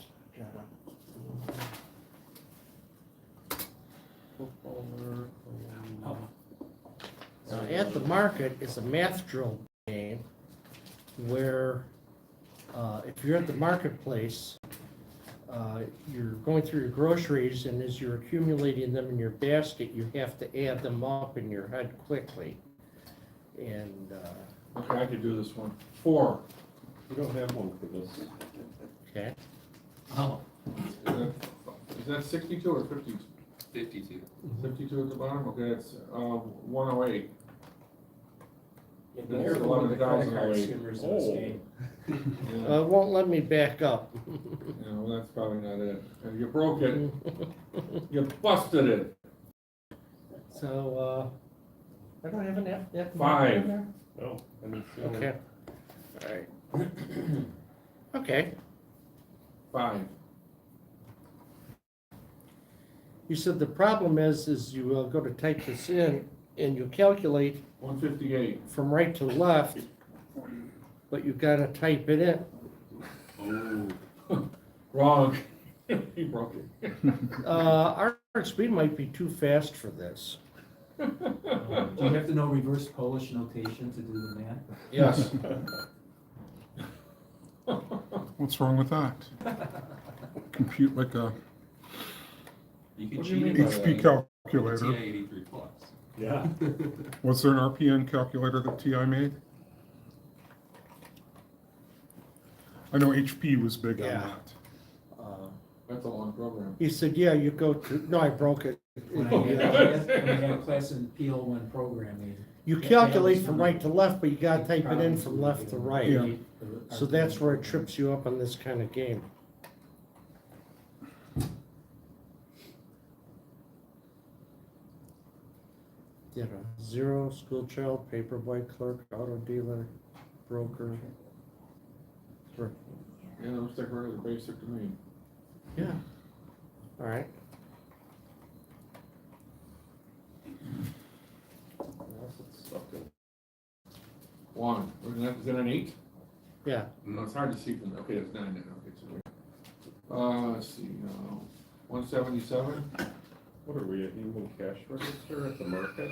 At the Market is a math drill game where if you're at the marketplace, you're going through your groceries, and as you're accumulating them in your basket, you have to add them up in your head quickly. And, Okay, I could do this one. 4. We don't have one for this. okay, Oh. Is that 62 or 50? 52. 52 at the bottom? Okay, it's 108. Yeah, That's careful with the credit 11,008. card skimmers in this Oh. game. Yeah, it won't let me back up. yeah, well, that's probably not it. And you broke it. You busted it. So, I don't have an F. 5. No, and it's the only- Okay, all right. Okay, 5. you said the problem is you go to type this in, and you calculate 158. from right to left, but you gotta type it in. Wrong. He broke it. Our speed might be too fast for this. Do you have to know reverse Polish notation to do the math? Yes. What's wrong with that? Compute like a You can What do you cheat mean it by HP with calculator. TI-83 Plus. Yeah. Was there an RPN calculator that TI made? I know HP was big on Yeah. that. That's a long program. He said, yeah, you go to, no, I broke it. When I had a class in PL1 programming. You calculate from right to left, but you gotta type it in from left to right. Yeah. So that's where it trips you up on this kind of game. You know, zero, school child, paperboy clerk, auto dealer, broker. Yeah, that looks like regular basic to me. Yeah. All right. Unless it's stuck in. One, is that an 8? Yeah. No, it's hard to see from, okay, it's 9 then, okay, so, let's see, 177? What are we, a human cash register at the market?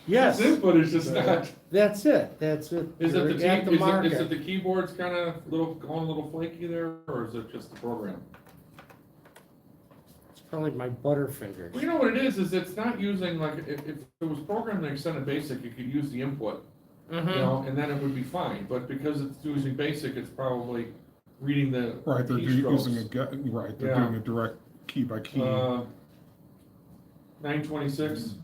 Yes, This input is just not, that's it. That's it. is it You're the, at the is it market. the keyboard's kinda going a little flaky there, or is it just the program? It's probably my butterfinger. Well, you know what it is it's not using, like, if it was programmed in Extended Basic, you could use the input, you know, and then it would be fine, but because it's using Basic, it's probably reading the Right, they're using keystrokes. right, they're Yeah. doing a direct key by key. 926,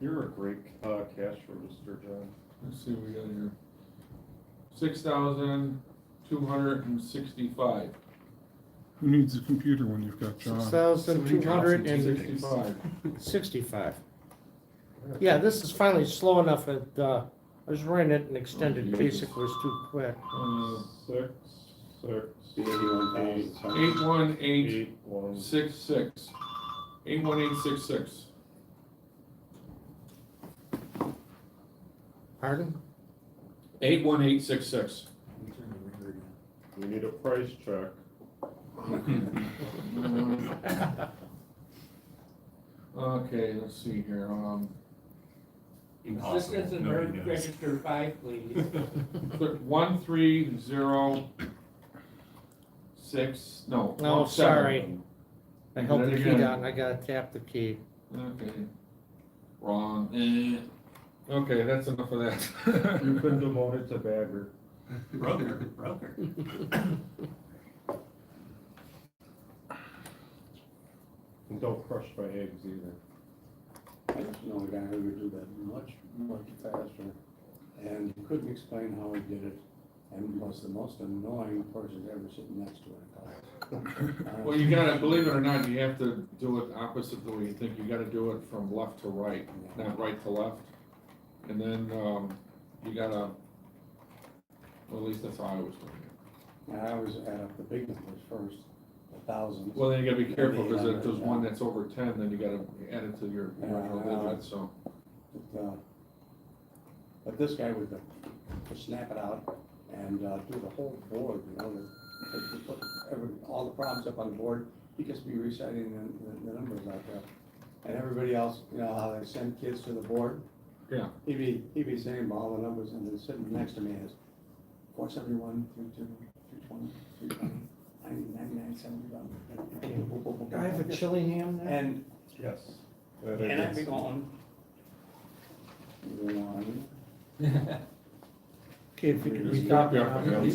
You're a great cash register, John. let's see what we got here. 6,265. Who needs a computer when you've got John? 6,265. 65. Yeah, this is finally slow enough at, I was running it in extended Oh, basic was too quick. 6, 6, 81866. 8, 1. 81866. Pardon? 81866. We turn the ringer down. We need a price check. Okay, let's see here, Impossible. Assistance in Nobody knows. register 5, please. 1306, no. Oh, 17. sorry. I held the Did it key again. down, I gotta tap the key. Okay. Wrong. Okay, that's enough of that. You've been demoted to bagger. Broker. And don't crush my eggs either. I just know a guy who would do that much faster, and he couldn't explain how he did it, and was the most annoying person ever sitting next to him. Well, you gotta, believe it or not, you have to do it opposite the way you think. You gotta do it from left to right, not right to left. And then, you gotta, well, at least that's how I was doing it. And I always add up the big numbers first, the thousands. Well, then you gotta be careful, because if there's one that's over 10, then you gotta add it to your original Yeah. digits, so. But this guy would snap it out and do the whole board, you know, to put all the problems up on the board. He'd just be reciting the numbers out there. And everybody else, you know, how they send kids to the board, Yeah. he'd be saying all the numbers, and then sitting next to me is 471, 32, 320, 320, 99, 71. Do I have a Chillingham there? And, Yes. and I'd be going, one. Okay, if you could Just read copy that. off of him.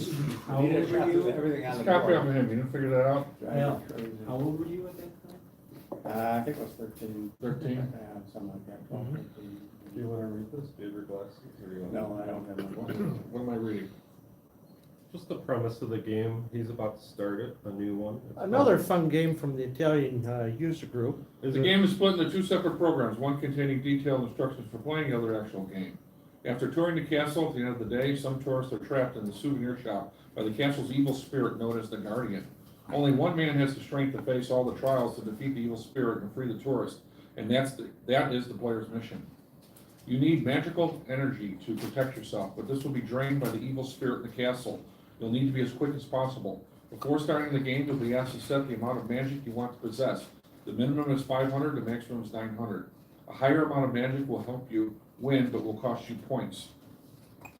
How old Everything were on you? the Just board. copy off of him, you didn't figure that out? Drive me Yeah. crazy. How old were you at that time? I think it was 13. 13? Something like that, 12, Mhm. 13. Do you want to read this? Do you have your glasses? Or do you want- No, I don't have my book. What am I reading? Just the premise of the game. He's about to start it, a new one. It's Another called- fun game from the Italian user group. Is The it- game is split into 2 separate programs, one containing detailed instructions for playing, the other actual game. After touring the castle at the end of the day, some tourists are trapped in the souvenir shop by the castle's evil spirit known as the Guardian. Only one man has the strength to face all the trials to defeat the evil spirit and free the tourist, and that is the player's mission. You need magical energy to protect yourself, but this will be drained by the evil spirit in the castle. You'll need to be as quick as possible. Before starting the game, you'll be asked to set the amount of magic you want to possess. The minimum is 500, the maximum is 900. A higher amount of magic will help you win, but will cost you points.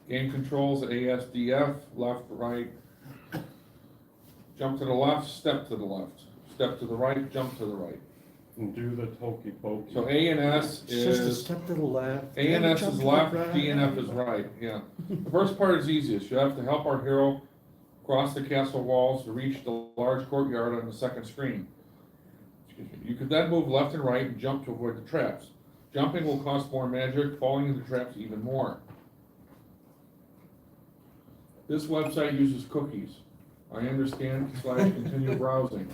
Game controls, ASDF, left, right. Jump to the left, step to the left. Step to the right, jump to the right. And do the hokey pokey. So A and S It's just a is, step to the left. A and S jump is to the left, right. D and F is right, yeah. The first part is easiest. You have to help our hero cross the castle walls to reach the large courtyard on the second screen. Excuse me. You could then move left and right and jump to avoid the traps. Jumping will cost more magic, falling into traps even more. This website uses cookies. I understand / continue browsing.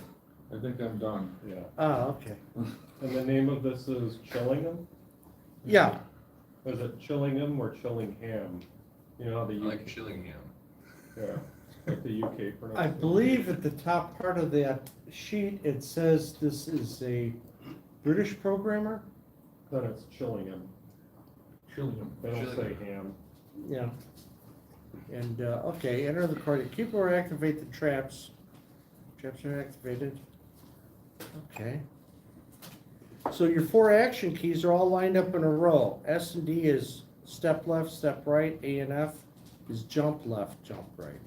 I think I'm done. Yeah. Oh, okay. And the name of this is Chillingham? Yeah, Is it Chillingham or Chillingham? You know how I the like Chillingham. Yeah. Like the UK I pronunciation. believe at the top part of that sheet, it says this is a British programmer. Then it's Chillingham. Chillingham. They don't say ham. Yeah. And, okay, enter the card, keep or activate the traps. Traps are activated. Okay. So your 4 action keys are all lined up in a row. S and D is step left, step right. A and F is jump left, jump right.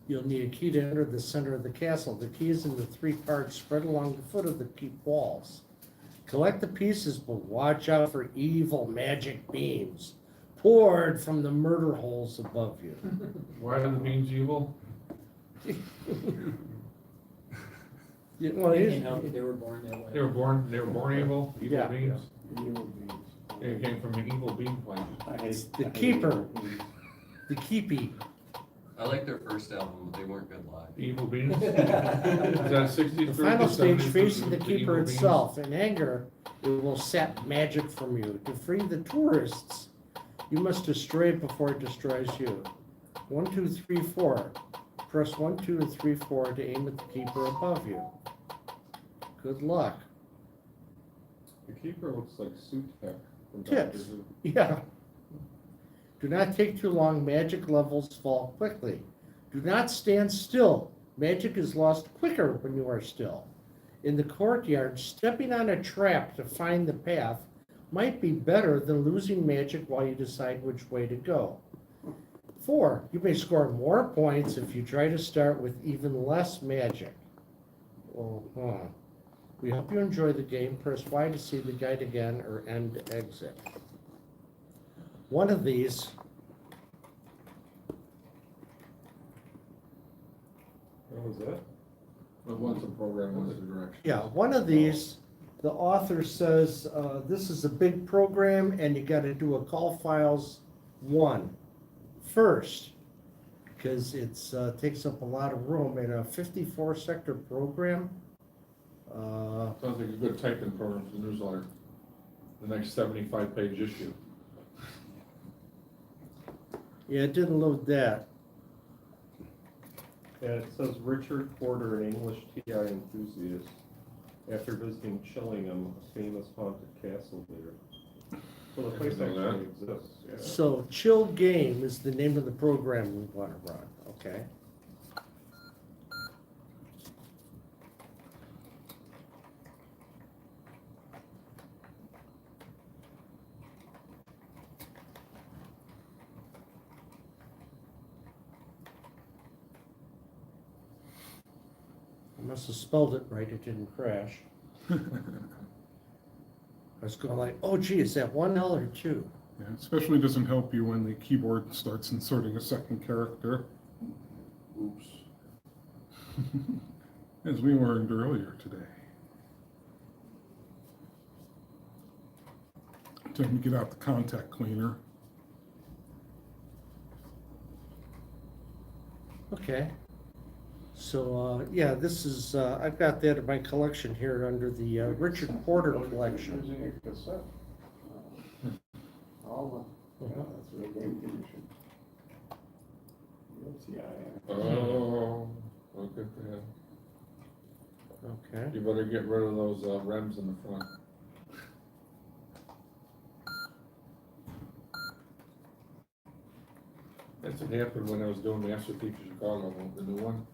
You'll need a key to enter the center of the castle. The key is in the 3 parts spread along the foot of the keep walls. Collect the pieces, but watch out for evil magic beams poured from the murder holes above you. Why are the beans evil? Yeah, well, You he's- know, they were born that way. They were born evil? Evil Yeah. beans? Evil beings. They came from an evil bean plant. It's the keeper. The keepy. I like their first album, but they weren't good live. Evil beans? Is that 60s? The final stage 70s, facing the Evil keeper Beans? itself. In anger, it will sap magic from you. To free the tourists, you must destroy it before it destroys you. 1, 2, 3, 4. Press 1, 2, and 3, 4 to aim at the keeper above you. Good luck. The keeper looks like Sutek from Doctor Tips. Who. Yeah. Do not take too long. Magic levels fall quickly. Do not stand still. Magic is lost quicker when you are still. In the courtyard, stepping on a trap to find the path might be better than losing magic while you decide which way to go. 4, you may score more points if you try to start with even less magic. Uh-huh. We hope you enjoy the game. Press Y to see the guide again or end exit. One of these, What was that? But once a program, once a direction. yeah, one of these, the author says, this is a big program and you gotta do a call files 1 first, because it's, takes up a lot of room in a 54 sector program. Sounds like a good typing program for the newsletter. The next 75-page issue. Yeah, it didn't load that. Yeah, it says Richard Porter, an English TI enthusiast, after visiting Chillingham, a famous haunted castle there. So the place I didn't know actually exists, yeah. So Chill Game is the name of the program we wanna run, okay? I must have spelled it right, it didn't crash. I was going like, oh gee, is that 1 L or 2? Yeah, especially doesn't help you when the keyboard starts inserting a second character, Oops. as we learned earlier today. Time to get out the contact cleaner. Okay. So, yeah, this is, I've got that in my collection here under the Richard Porter collection. Using a cassette. All the, yeah, that's real game condition. Real TI. Oh, look at that. Okay. You better get rid of those REMs in the front. That's what happened when I was doing Master Teacher Chicago, the new one.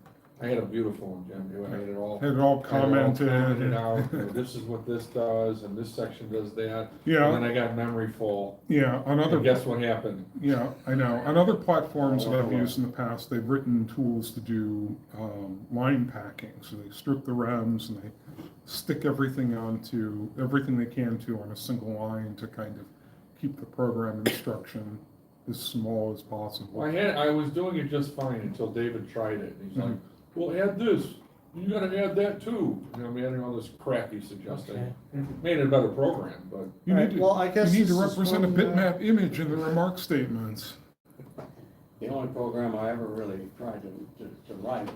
I had a beautiful one, Jim. I had it all. Had it all commented. Commented out, you know, this is what this does, and this section does that. Yeah. And then I got memory full. Yeah, on other, And guess what happened? yeah, I know. On other platforms that I've used in the past, they've written tools to do line packing. So they strip the REMs and they stick everything onto, everything they can to on a single line to kind of keep the program instruction as small as possible. Well, I was doing it just fine until David tried it. And he's like, well, add this. You gotta add that too. You know, I'm adding all this crap he suggested. Okay. Made it a better program, but You Alright, need to, well, I guess you need to this is represent a one, bitmap image in the remark statements. The only program I ever really tried to write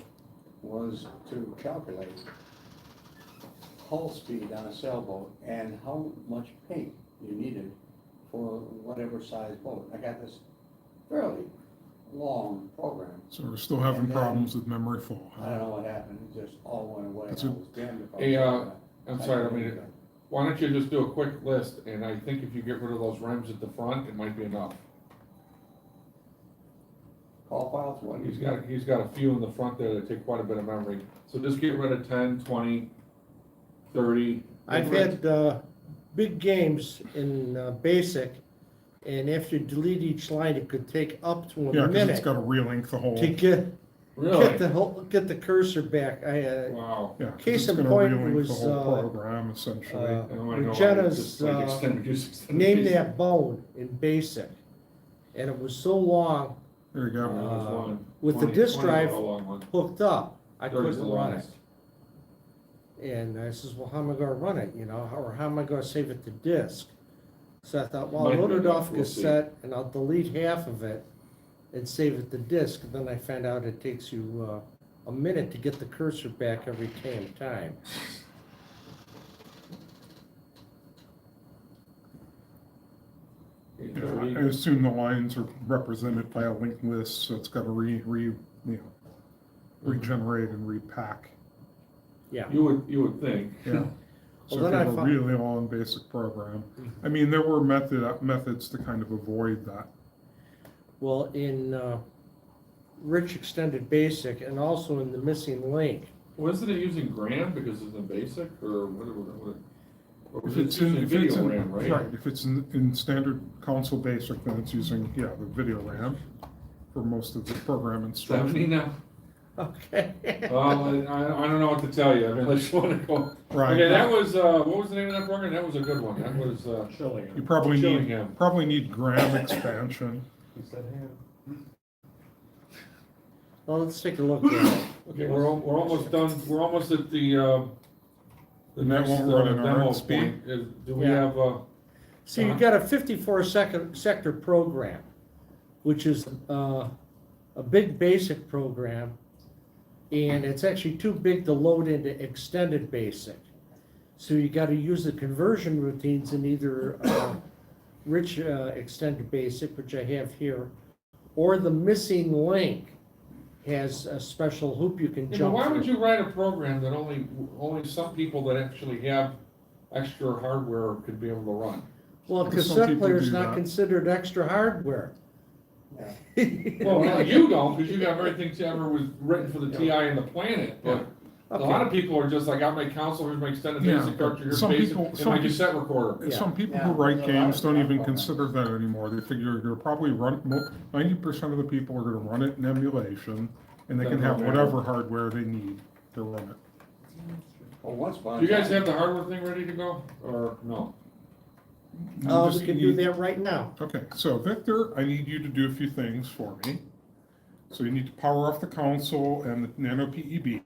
was to calculate hull speed on a sailboat and how much paint you needed for whatever size boat. I got this fairly long program. So we're still having And then- problems with memory full. I don't know what happened, it just all went away. That's I a- was damned if I Hey, was I'm sorry, I mean, why don't you just do a quick list, and I think if you get rid of those REMs at the front, it might be enough. Call files, what? He's got a few in the front there that take quite a bit of memory, so just get rid of 10, 20, 30. I've had, big games in, basic, and after you delete each line, it could take up to Yeah, a because it's minute got to relink the whole, to get Really? get the cursor back. Wow. yeah, 'cause Case it's in gonna point relink the was, whole program essentially. I know, I know, Regina's, just like extended use, extended name use. that bone in basic, and it was so long, There you That go. was one. with the 20 disk 20 was drive a long one. hooked up, I 30 is the couldn't run it. longest. And I says, well, how am I gonna run it, you know, or how am I gonna save it to disk? So I thought, well, I'll Might load be it enough, off we'll see. cassette and I'll delete half of it and save it to disk, and then I found out it takes you, a minute to get the cursor back every time. Yeah, I assume the lines are represented by a linked list, so it's got to regenerate and repack. Yeah, You would think. Yeah. So Well, if then you I have a found- really long basic program, I mean, there were methods to kind of avoid that. well, in, Rich Extended Basic and also in the missing link, Wasn't it using Graham because it's in basic, or what? Or was If it it's in, using if it's video in, RAM, right? right, if it's in standard console basic, then it's using, yeah, the video RAM for most of the program 70 instruction. now? okay. Well, I don't know what to tell you, I mean, let's want to go. Right. Okay, that was, what was the name of that program? That was a good one, that was, Chilling. You probably need, Chillingham. RAM expansion. He said, hey, Well, let's take a look at it. Okay, we're almost done, we're almost at the And that next won't run in demo RxP? point. Do we Yeah. have, So you've got a 54 sector program, which is a big basic program, and it's actually too big to load into extended basic. So you got to use the conversion routines in either rich extended basic, which I have here, or the missing link has a special hoop you can yeah, but jump why would through. you write a program that only some people that actually have extra hardware could be able to run? Well, Because some cassette people player's do not that. considered extra hardware. Well, no, you don't, because you have everything that ever was written for the TI and the Planet, but a lot of people are just like, I got my console, here's my extended Yeah, basic but cartridge, here's some basic, people- and some my peop- cassette recorder. Some people Yeah, who write there's a lot games of don't even platforms. consider that anymore. They figure you're gonna probably run, 90% of the people are gonna run it in emulation, and they can have whatever hardware they need to run it. Well, once upon a Do you guys time- have the hardware thing ready to go, or no? You We just can do need- that right now. Okay, so Victor, I need you to do a few things for me. So you need to power off the console and the Nano PEB.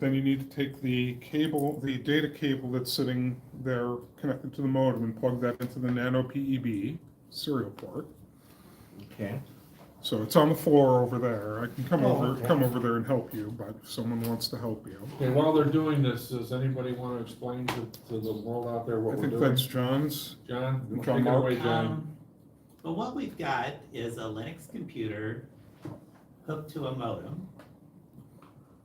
Then you need to take the cable, the data cable that's sitting there connected to the modem, and plug that into the Nano PEB serial port. Okay. So it's on the floor over there. I can come Oh, over, okay. come over there and help you, but if someone wants to help you. Okay, while they're doing this, does anybody want to explain to the world out there I what we're think doing? that's John's. John, take John it Mark. away, John. But what we've got is a Linux computer hooked to a modem.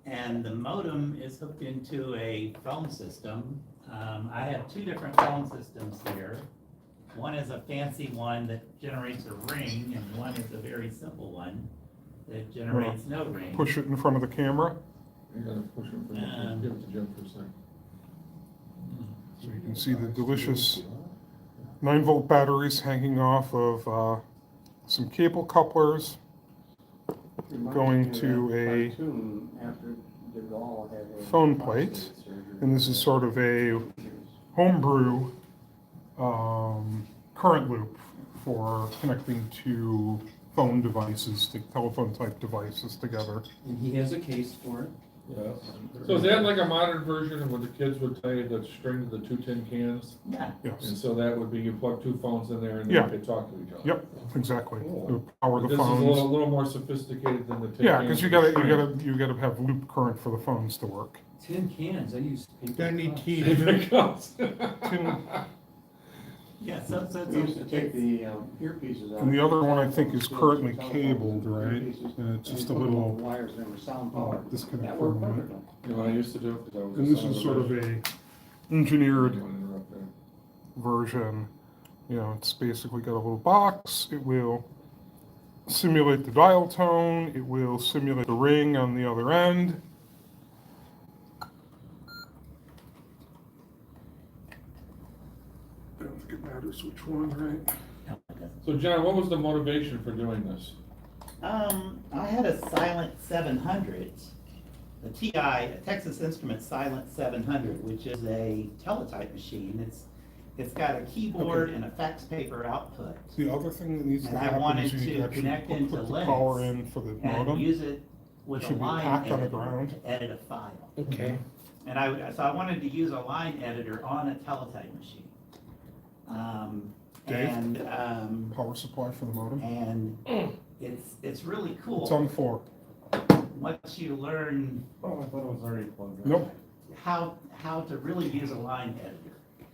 And the modem is hooked into a phone system. I have two different phone systems here. One is a fancy one that generates a ring, and one is a very simple one that generates no ring. Push it in front of the camera, You gotta push it for give it to Jim for a second. so you can see the delicious 9-volt batteries hanging off of some cable couplers. Going to a phone plate, and this is sort of a homebrew current loop for connecting to phone devices, to telephone type devices together. And he has a case for it. Yes. So is that like a modern version of what the kids would tell you, that string to the two tin cans? Yeah, And Yes, so that would be, you plug two phones in there and Yeah. they could talk to each other? yep, exactly. Cool. To power the This is a little, phones. little more sophisticated than the tin cans. Yeah, because with the you gotta have loop current for the phones to work. Tin cans, I use. paper Gonna need cups. heat. string. Here it comes. Tin- Yeah, so We used to take the earpieces out. And the other one I think is currently cabled, right? And it's just a little Wires that were sound powered. disconnect That for a worked moment. perfectly. You know what I used to do? 'Cause I was And this is sort of a engineered version. You know, it's basically got a little box. It will simulate the dial tone. It will simulate the ring on the other end. I don't think it matters which one, right? So John, what was the motivation for doing this? I had a Silent 700, a TI, a Texas Instruments Silent 700, which is a teletype machine. It's got a keyboard Okay. and a fax paper output. The other thing that needs to And I happen wanted is you need to to actually connect into put the power Linux in for the And modem. use it with It a should be line packed on the editor ground. to edit a file. Okay. And so I wanted to use a line editor on a teletype machine. Dave? And Power supply for the modem. it's really cool. It's on the floor. Once you learn Oh, I thought it was already plugged in. Nope. how to really use a line editor.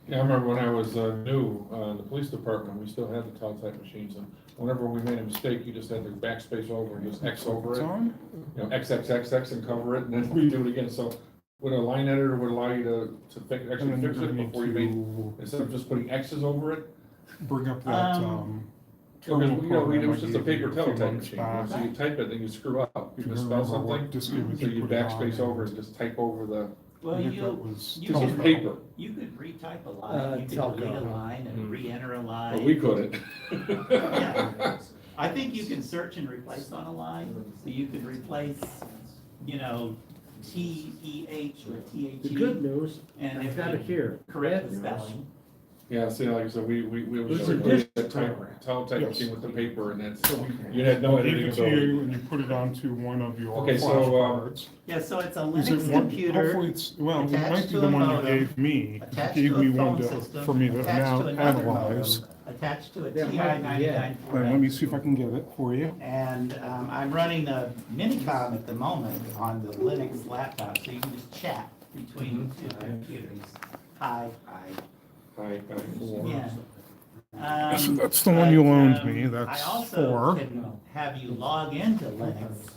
Yeah, I remember when I was new in the police department, we still had the teletype machines, and whenever we made a mistake, you just had to backspace over and just X over It's it. on? You know, XXXX and cover it, and then redo it again, so with a line editor would allow you to And actually then you're fix it gonna need before you made, to instead of just putting X's over it. bring up that, Because, terminal you know, it program was I just a gave paper you a few teletype months machine, back. so you type it, then you screw up, you If you misspell remember what something, disk image so you put it on, backspace over and just type over the, Well, I think that you was you it was can- paper, you could retype a line, you could Telco. delete a line and Mhm. re-enter a line. but we couldn't. Yeah. I think you can search and replace on a line, so you could replace, TEH with THE. The good news, And I've if got it you here. correct the Bad news. spelling. Yeah, see, like I said, we It's was a really disk that type, program. teletype Yes. machine with the paper, and that's, you had no I gave editing it to ability. you and you put it onto one of your Okay, so, flashcards. Yeah, so it's a Is it Linux one, computer. hopefully it's, well, it attached might be to the a one you modem, gave me. attached You gave to a me one phone system, for me to attached to another analyze. modem, attached to a That TI might be 99 it. Let me see if I can get it for you. And I'm running a Minicom at the moment on the Linux laptop, so you can just chat between two computers. Hi. Hi, Yeah. So that's the one you but, loaned me, that's I also 4. can have you log into Linux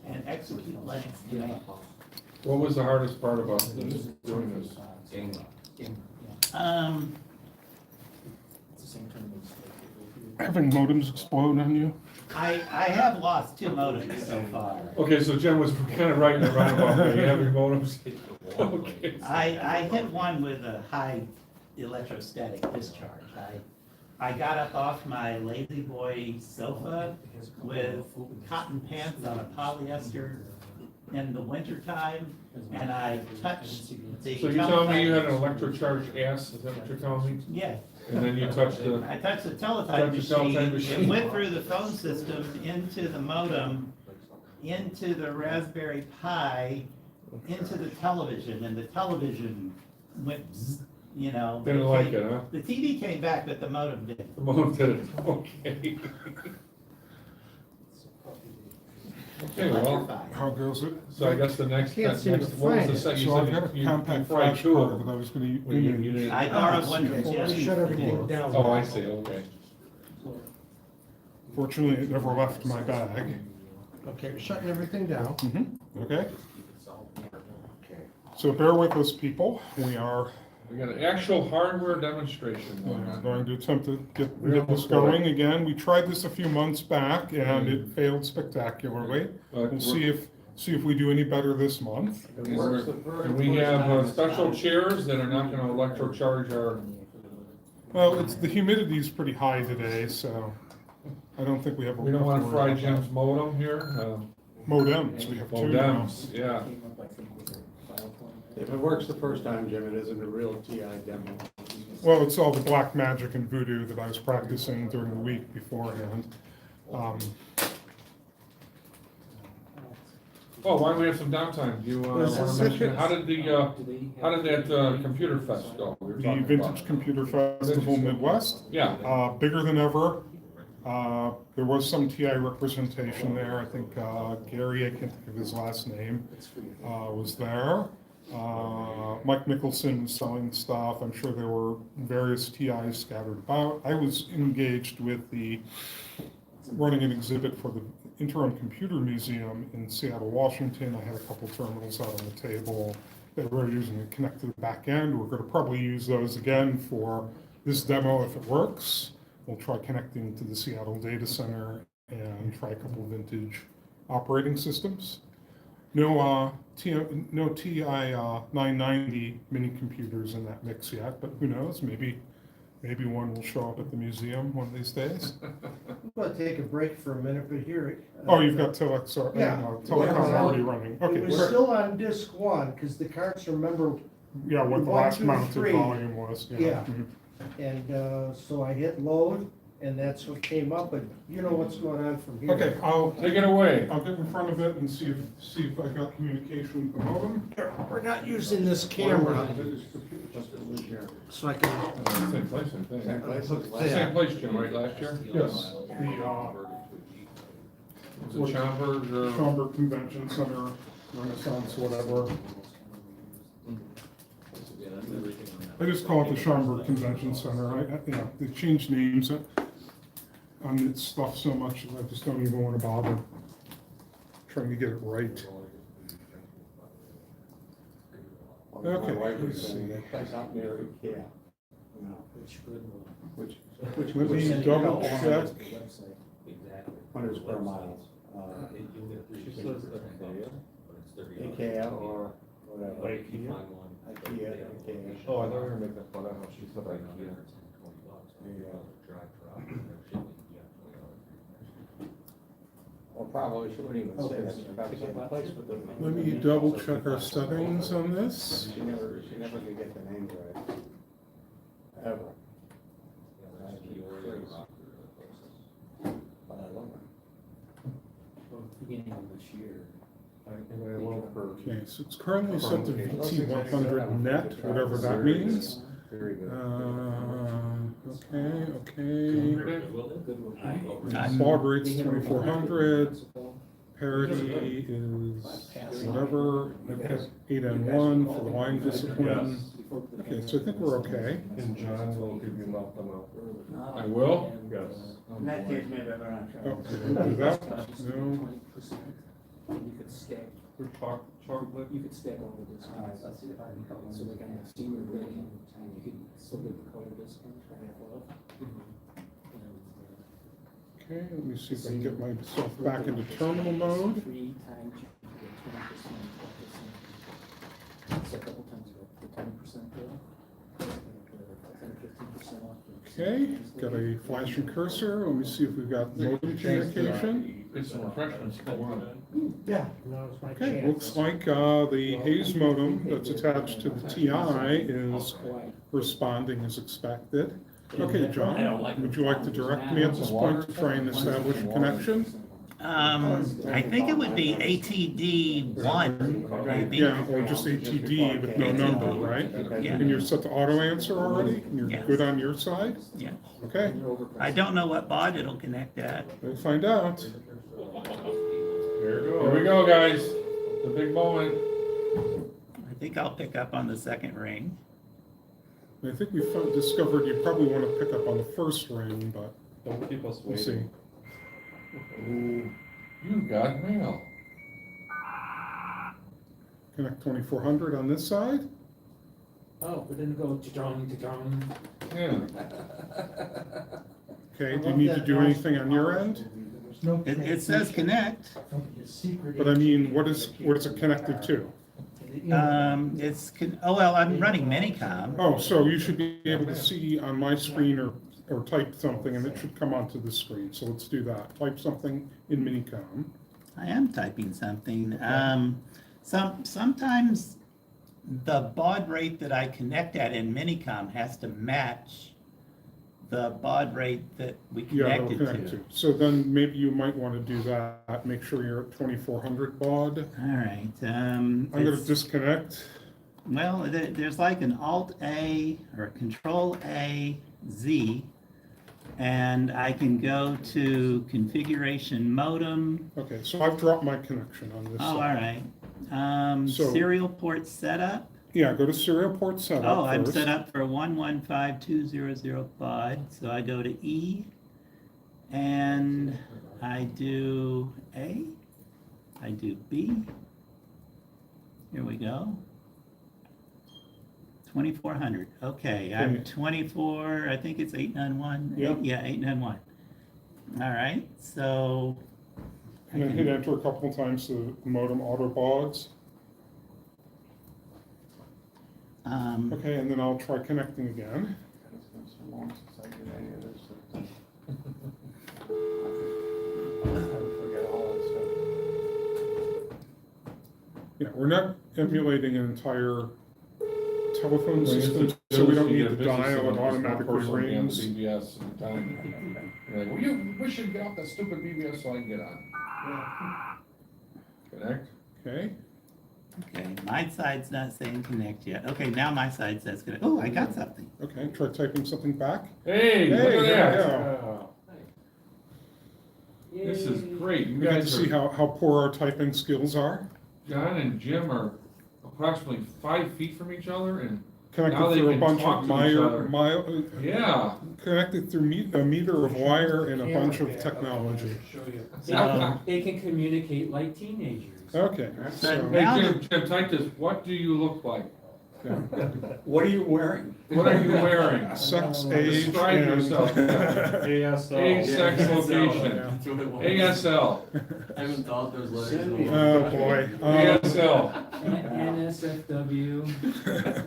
and execute Linux commands. What was the hardest part about this, doing this? It's the same tournaments. Having modems explode on you? I have lost 2 modems so far. Okay, so Jen was kind of right in the roundabout, way, having modems. Okay. I hit one with a high electrostatic discharge. I got up off my lazy boy sofa with cotton pants on a polyester in the wintertime, and I touched the. So you're telling me you had an electrocharged ass, is that what you're telling me? Yeah, And then you touched the, I touched the teletype Touched the teletype machine, it machine. went through the phone system, into the modem, into the Raspberry Pi, into the television, and the television went, bzz, didn't like it, huh? The TV came back, but the modem didn't. The modem did it, okay. Okay, well, Electrified. How goes it? so I guess the next, Can't seem to next, what was find the it. set, you So I've said got a you compact fried flash 2 of card that I them. was gonna Well, you image. didn't- I borrowed one from Let's Jim. shut everything down. Oh, I see, okay. Fortunately, it never left my bag. Okay, we're shutting everything down. Okay? So bear with us, people. We are We got an actual hardware demonstration going on. going to attempt to get We're this almost there. going again. We tried this a few months back and it failed spectacularly. But We'll see if we do any better this month. And we have special chairs that are not gonna electrocharge our, Well, the humidity is pretty high today, so I don't think we have. we don't wanna to fry worry about Jim's modem here, modems. We have 2 now. modems, yeah. If it works the first time, Jim, it isn't a real TI demo. Well, it's all the black magic and voodoo that I was practicing during the week beforehand. Oh, why don't we have some downtime? You, wanna mention, how did that, computer fest go? We were The talking Vintage about? Computer Festival Midwest, Yeah, bigger than ever. There was some TI representation there. I think Gary, I can't think of his last name, was there. Mike Mickelson was selling stuff. I'm sure there were various TIs scattered about. I was engaged with running an exhibit for the Interim Computer Museum in Seattle, Washington. I had a couple terminals out on the table that we were using to connect to the back end. We're going to probably use those again for this demo if it works. We'll try connecting to the Seattle data center and try a couple of vintage operating systems. No TI 990 mini computers in that mix yet, but who knows? Maybe one will show up at the museum one of these days. I'm gonna take a break for a minute, but here. Oh, you've got Telecom Yeah. already running. Okay, It was great. still on disc one, because the cards, remember, Yeah, what the 1, last 2, mounted 3. volume was. Yeah. Mhm. and so I hit load, and that's what came up, but you know what's going on from here. Okay, I'll Take it away. get in front of it and see if I got communication with the modem. We're not using this camera, so I can, Same place, same thing. Same place? Same place, Jim, right, last year? Yes, Was it Schaumburg or? Schaumburg Convention Center, Renaissance, whatever. I just call it the Schaumburg Convention Center. They changed names on its stuff so much that I just don't even want to bother trying to get it right. My Okay, wife was let's saying see. that place out near IKEA. Which good one. Which Let me double check. 100 square miles. She says IKEA or whatever. IKEA? IKEA. Oh, I thought we were making fun of how she said IKEA. Or probably she wouldn't even say that. She probably said the place with the. Let me double check our settings on this. She never could get the names right. Ever. But I love her. Beginning of this year. And I love her. Okay, so it's currently set to VT100 net, whatever that means. Very good. Okay. I'm- Baud rate's 2400. Parity is whatever. 8N1 for the line discipline. Okay, so I think we're okay. And John will give you nothing else. I will? Yes. In that case, maybe I better not try. Oh, did we do that? No. You could stack, For chocolate. you could stack all the discounts. So they can have senior rating, and you could still get the color discount for half off. Okay, let me see if I can get myself back into terminal mode. 3 times you can get 20% off this. So a couple times you got the 10% bill. 10 or 15% off. Okay, got a flashing cursor. Let me see if we've got modem communication. It's some refreshments, still on. yeah, now it's my Okay, chance. looks like the Hayes modem that's attached to the TI is responding as expected. Okay, John, would you like to direct me at this point to try and establish a connection? I think it would be ATD1, maybe. Yeah, or just ATD with no number, right? Yeah. And you're set to auto answer already? And you're Yes. good on your side? Yeah. Okay, I don't know what baud it'll connect at. we'll find out. There you Here we go, guys. The big moment. I think I'll pick up on the second ring. I think we discovered you probably want to pick up on the first ring, but Don't keep us we'll see. waiting. Ooh, you got mail. Connect 2400 on this side. Oh, but then it go to-dong. Yeah. Okay, do you need to do anything on your end? It says connect. But I mean, what is it connected to? Oh, well, I'm running Minicom. Oh, so you should be able to see on my screen or type something and it should come onto the screen. So let's do that. Type something in Minicom. I am typing something. Sometimes the baud rate that I connect at in Minicom has to match the baud rate that we Yeah, that'll connected connect to. to. So then maybe you might want to do that. Make sure you're at 2400 baud. All right. I'm going to it's- disconnect. Well, there's like an Alt-A or Control-A-Z, and I can go to configuration modem. Okay, so I've dropped my connection on this Oh, all side. right. So- Serial port setup. Yeah, go to serial port setup Oh, I'm first. set up for 1152005 quad, so I go to E, and I do A, I do B. Here we go. 2400, okay, I'm Okay. 24, I think it's 891. Yeah. Yeah, 891. All right, so. I And then can- hit enter a couple of times so the modem auto bogs. Okay, and then I'll try connecting again. It's been so long since I did any of this. I forget all that stuff. Yeah, we're not emulating an entire telephone Well, system, you so we don't get need a to business dial, it one, it's one automatically person on the rings. BBS and telling you, you're like, well, you wish you'd get off that stupid BBS so I can get on. Connect. Okay, Okay, my side's not saying connect yet. Okay, now my side says connect. Oh, I got something. okay, try typing something back. Hey, look Hey, at there we that. go. This is great. You You get to guys see are, how poor our typing skills are. John and Jim are approximately 5 feet from each other and, Connected Now they through a can bunch talk of to each other. yeah. connected through a meter of wire and a bunch of technology. So, They can communicate like teenagers. Okay, So so, Hey, now, Jim, type this, what do you look like? yeah. What are you wearing? What are you wearing? Sex, age, Describe and. yourself. ASL. Age, sex, Yeah. location. That's what it was. ASL. I haven't thought those letters in a Oh, long time. boy. ASL. NSFW.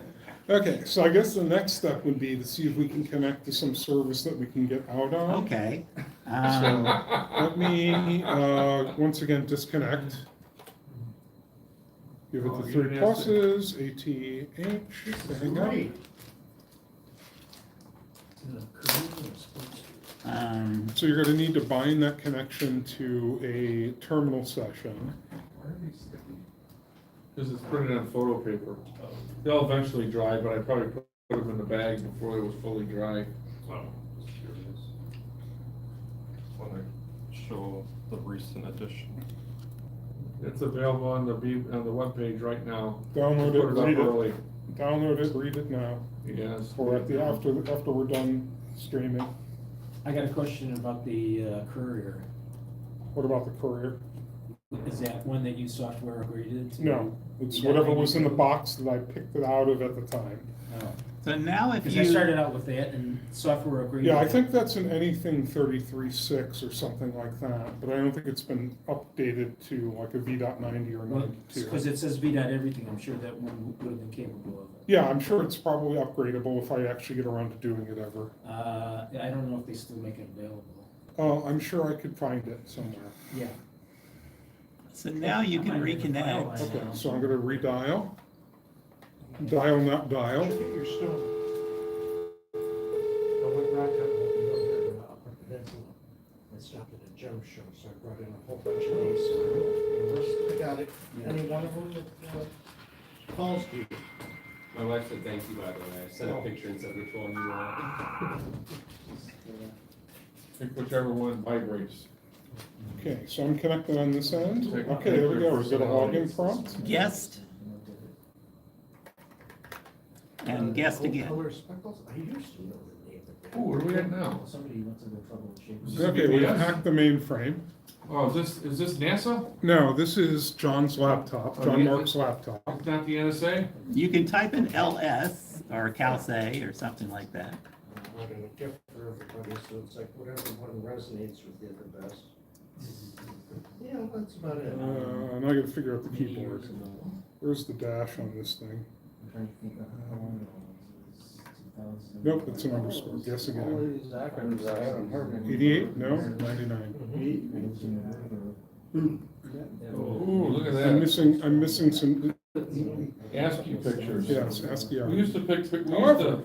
Okay, so I guess the next step would be to see if we can connect to some service that we can get out on. okay. Let me, once again, disconnect. Give it Oh, the you 3 didn't have to- pluses, ATH, there you go. So you're gonna need to bind that connection to a terminal session. Why are these sticky? Because it's printed on photo paper. They'll eventually dry, but I probably put them in the bag before it was fully dry. Oh, just curious. Want to show the recent edition. It's available on the webpage right now. Download Put it, up read it, early. download it, read it now, Yes. or after we're done streaming. I got a question about the courier. What about the courier? Is that one that you software upgraded to? No, it's Yeah, whatever I was in the do. box that I picked it out of at the time. Oh. So now if Because I you, started out with that and software upgraded. Yeah, I think that's an anything 33.6 or something like that, but I don't think it's been updated to like a V.90 or Well, 92. because it says V dot everything, I'm sure that one would have been capable of it. Yeah, I'm sure it's probably upgradable if I actually get around to doing it ever. I don't know if they still make it available. I'm sure I could find it somewhere. Yeah. so now you can I might have a file reconnect. on it. Okay, so I'm gonna redial. Dial, not dial. You're still. I stopped at a gem show, so I brought in a whole bunch of these. I got it. Any one of them that calls to you? My wife said thank you, by the way. I sent a picture and said which one you want. Pick whichever one vibrates. Okay, so I'm connected on this end. Take- Okay, there we go. We've got a login prompt. Guest and guest again. Color speckles? I used to know the name of that. Ooh, what are we at now? Somebody went to the trouble of shaking. Is this Okay, we've VBS? hacked the mainframe. Oh, is this NASA? No, this is John's laptop, John yeah. Mark's laptop. It's not the NSA? You can type in LS or CalSay or something like that. I brought in a gift for everybody, so it's like whatever one resonates with you the best. Yeah, that's about it. And I gotta figure out the keyboard. Where's the dash on this thing? Nope, it's an underscore. Guess All again. these acronyms I haven't heard of. 88? No, 99. Ooh, look at I'm that. missing some, ASCII pictures. yes, ASCII We art. used to pick, we used However,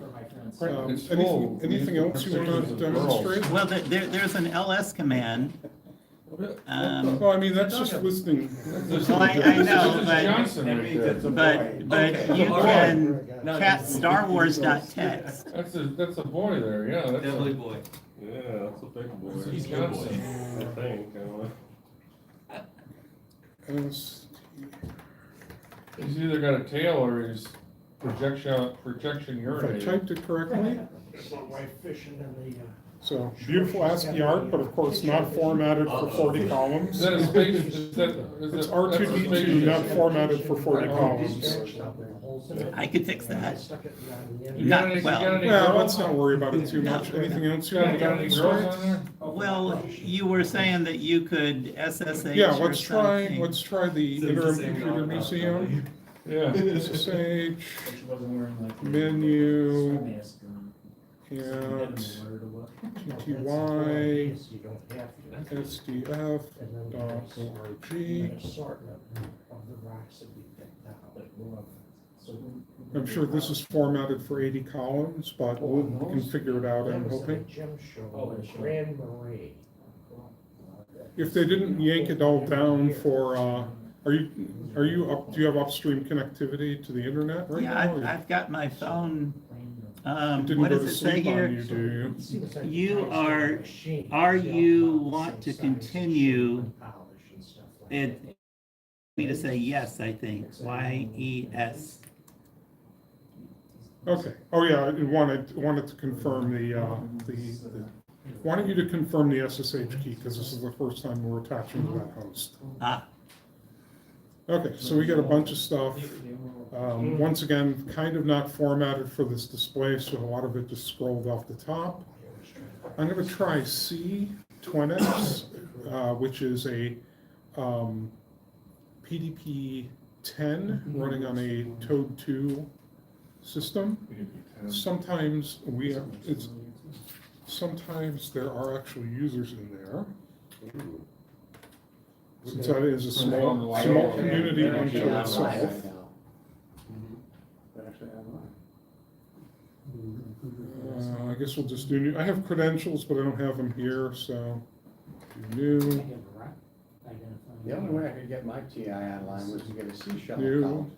to. In school, anything we else used you to want pictures to of girls. demonstrate? Well, there's an LS command. Well, I mean, that's just listening. This Well, I is- know, this is but- Johnson right there. But you can cat StarWars.text. That's a boy there, yeah. That's Deadly boy. Yeah, that's a big boy. This is Johnson. I think. S- He's either got a tail or he's projection If I urinating. typed it correctly, My wife fishing in the, so beautiful ASCII art, but of course not formatted for 40 Is columns. that a space, is that, It's that's a R2D2, not spaceship? formatted for 40 columns. I could fix that. You got any, you got any Well, girls? let's not worry about it too much. Anything else you You want got to any girls on there? Well, you were saying that you could SSH Yeah, or let's try something. the Interim Computer Museum. Yeah. SSH, She wasn't wearing like. menu, swim mask and- and Yes, TTY, you don't have to. SDF, And then dot there's org. an assortment of the rocks that we picked out. I'm sure this is formatted for 80 columns, but we can figure it out, I'm That was at a hoping. gym show Oh, in sure. Grand Marais. If they didn't yank it all down for, are you up, do you have upstream connectivity to the internet right Yeah, now? I've got my phone. It didn't What go does to it say sleep on here? you, do you? It seems like You the price of are- the machine are is you about the want same to size as continue shape and polish and stuff like It, that. me to say yes, I think, YES. Okay, oh yeah, I wanted to confirm wanted you to confirm the SSH key, because this is the first time we're attaching to that host. Ah, Okay, so we get a bunch of stuff. Once again, kind of not formatted for this display, so a lot of it just scrolled off the top. I'm gonna try C20X, which is a PDP 10 running on a Toad 2 system. Sometimes sometimes there are actual users in there. Since that is a small community unto itself. I guess we'll just do new, I have credentials, but I don't have them here, so do new, The only way I could get my TI online was to get a C shell New. account.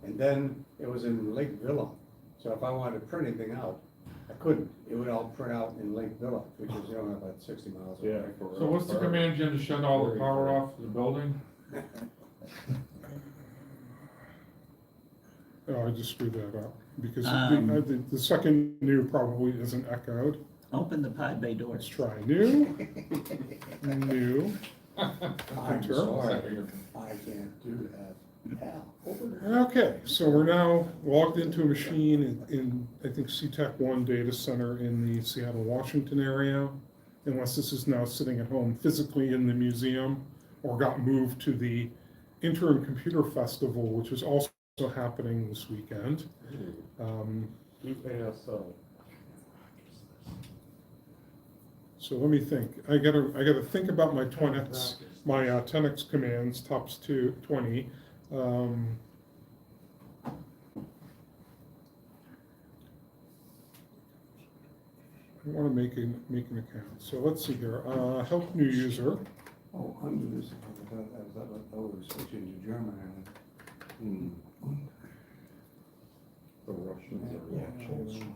And then it was in Lake Villa. So if I wanted to print anything out, I couldn't. It would all print out in Lake Villa, which is only about 60 miles away. So what's the command, Jim, to shut all the power off the building? oh, I just screwed that up, because the second new probably isn't echoed. open the pod bay door. Let's try new, new, I'm Enter. sorry, I can't do that. Hell, open it. Okay, so we're now logged into a machine in I think CTEC 1 data center in the Seattle, Washington area, unless this is now sitting at home physically in the museum or got moved to the Interim Computer Festival, which is also happening this weekend. ASL. So let me think. I gotta think about my 10x commands, tops to 20. I want to make an account. So let's see here. Help new user. Oh, under this, I thought was switching to German. The Russians are watching.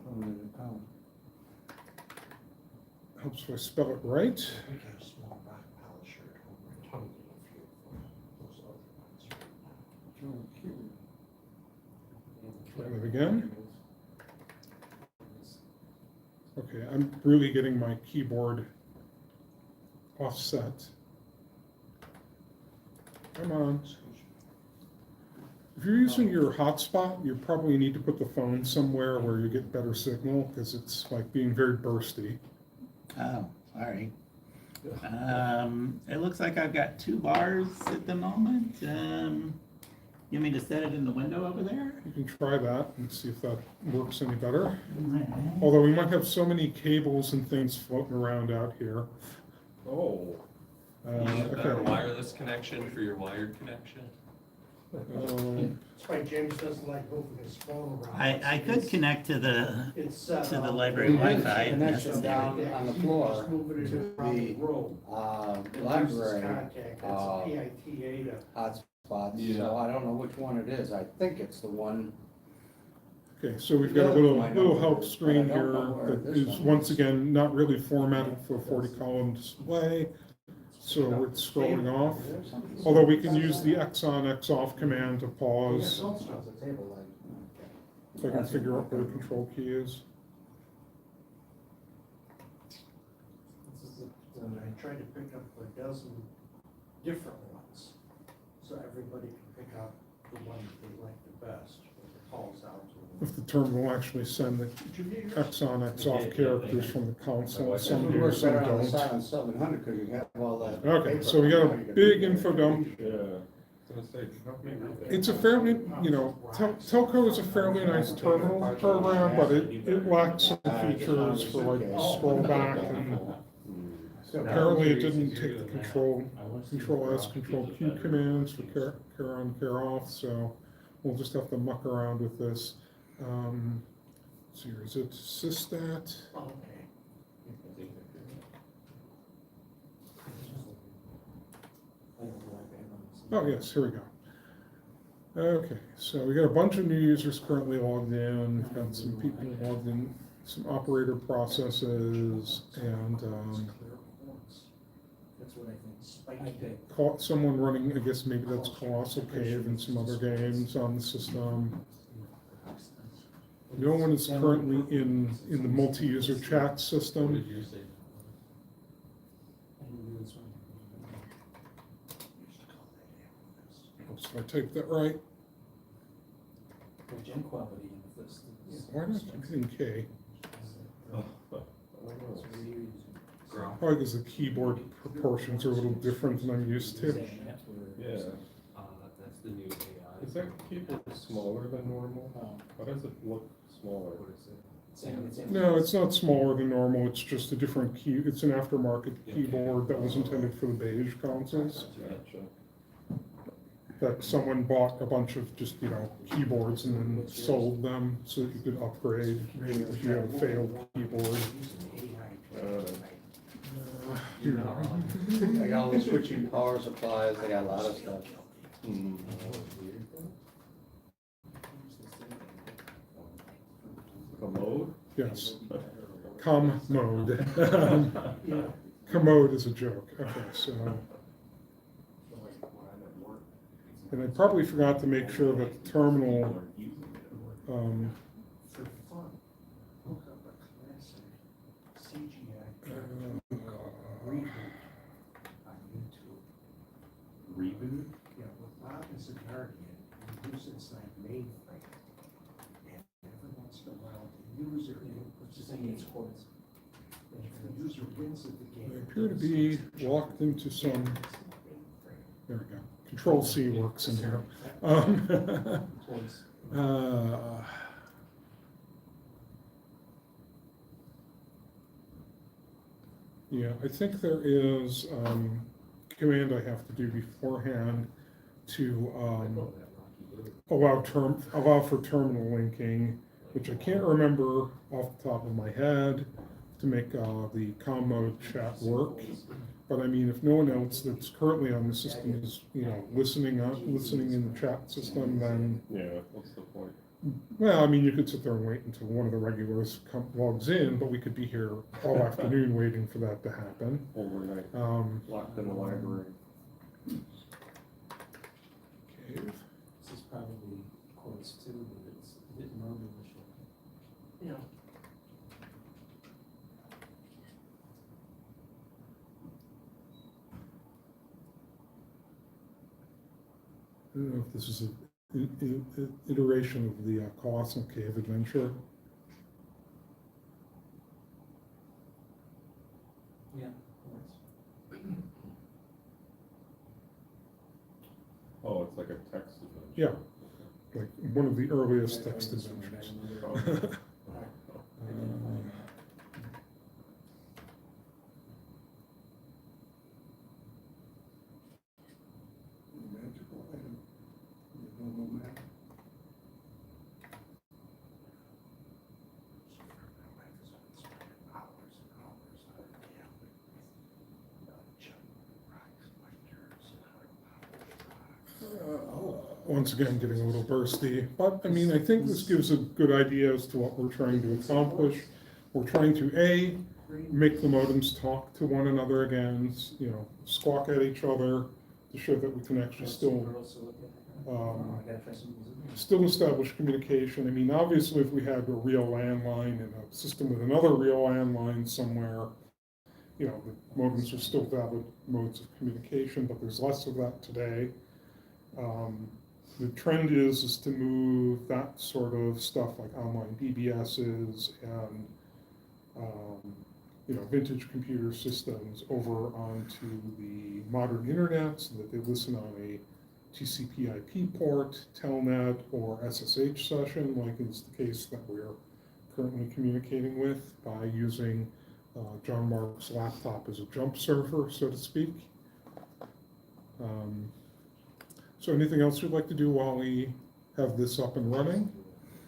Helps if I spell it right. We got a small rock polisher at home in Tongue, if you, those other ones right now. Try that again. Okay, I'm really getting my keyboard offset. Come on. If you're using your hotspot, you probably need to put the phone somewhere where you get better signal, because it's like being very bursty. Oh, sorry. It looks like I've got 2 bars at the moment. You want me to set it in the window over there? You can try that and see if that works any better. Although we might have so many cables and things floating around out here. Oh. You need a better Okay. wireless connection for your wired connection. That's why James doesn't like moving his phone around. I could connect to the It's set to the up. library Wi-Fi if Connection necessary. down on the floor Just moving it to around the the, room. It library uses contact. It's a PITA to. hotspots, so I don't know which one it is. I think it's the one. Okay, so we've got a little help screen here that is once again not really formatted for a 40 column display. so it's scrolling off. Although we can use the X on, X off command to pause, if I can figure out where the control key is. I tried to pick up a dozen different ones, so everybody can pick out the one that they like the best, when it calls out to them. If the terminal actually send the X on, X off characters from the console, some It do, works some better on the don't. Silent 700 because you have all that. Okay, so we got a big info dump. Yeah. I was gonna say, help me read that. It's a fairly, Telco is a fairly nice terminal program, but it lacks some features for like scroll back, and apparently it didn't take the control S, control Q commands for care on, care off, so we'll just have to muck around with this. Let's see here, is it Systat? Oh, yes, here we go. Okay, so we got a bunch of new users currently logged in. We've got some people logged in, some operator processes, and That's what I think. someone running, I guess maybe that's Colossal Cave and some other games on the system. No one is currently in the multi-user chat system. Oops, if I typed that right. Gen quality in this. Why not hitting K? Oh, Probably because the keyboard proportions are a little different than I'm used to. Yeah. That's the new AI. Is that keyboard smaller than normal? Why does it look smaller? No, it's not smaller than normal, it's just a different key, it's an aftermarket keyboard that was intended for the beige consoles. Gotcha. That someone bought a bunch of just, keyboards and then sold them so that you could upgrade if you have a failed keyboard. I got all the switching power supplies, I got a lot of stuff. Commode? Yes, commode. Commode is a joke, okay, so. And I probably forgot to make sure that the terminal, For fun, hook up a classic CGI reboot on YouTube. Reboot? Yeah, with Bob as a guardian, he uses that mainframe. And every once in a while, the user inputs its codes. And if the user wins at the game. I appear to be locked into some, there we go, Control C works in here. Yeah, I think there is command I have to do beforehand to allow for terminal linking, which I can't remember off the top of my head to make the comm mode chat work. But I mean, if no one else that's currently on the system is, listening in the chat system, then, Yeah, what's the point? well, I mean, you could sit there and wait until one of the regulars logs in, but we could be here all afternoon waiting for that to happen. Overnight, locked in the library. Cave. This is probably course too, but it's didn't normally show. Yeah. I don't know if this is an iteration of the Colossal Cave adventure. Yeah. Oh, it's like a text adventure. Yeah, like one of the earliest text adventures. Once again, getting a little bursty, but I mean, I think this gives a good idea as to what we're trying to accomplish. We're trying to, A, make the modems talk to one another again, you know, squawk at each other to show that we can actually still establish communication. I mean, obviously, if we had a real landline and a system with another real landline somewhere, you know, the modems are still valid modes of communication, but there's less of that today. The trend is to move that sort of stuff like online BBSs and you know, vintage computer systems over onto the modern internet so that they listen on a TCP/IP port, Telnet, or SSH session, like is the case that we're currently communicating with by using John Mark's laptop as a jump server, so to speak. So anything else you'd like to do while we have this up and running?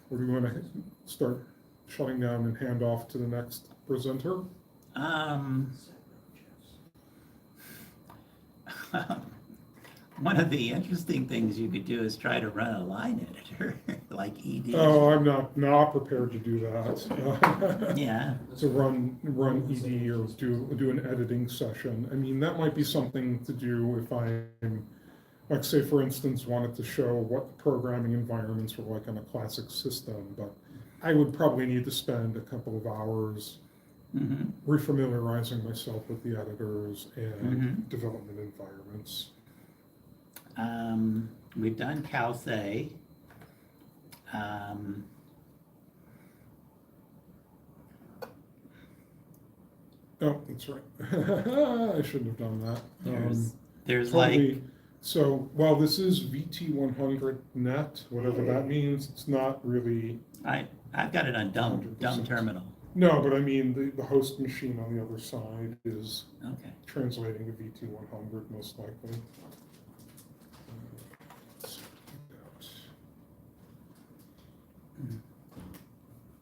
Or do you want to start shutting down and hand off to the next presenter? One of the interesting things you could do is try to run a line editor, like ED. Oh, I'm not prepared to do that. Yeah. To run ED or do an editing session. I mean, that might be something to do if I'm, like, say, for instance, wanted to show what the programming environments were like on a classic system, but I would probably need to spend a couple of hours refamiliarizing myself with the editors and development environments. We've done CalSay. Oh, that's right. I shouldn't have done that. There's Totally. like, So while this is VT100 net, whatever that means, it's not really. I've got it on dumb 100%. terminal. No, but I mean, the host machine on the other side is Okay. translating to VT100 most likely. Let's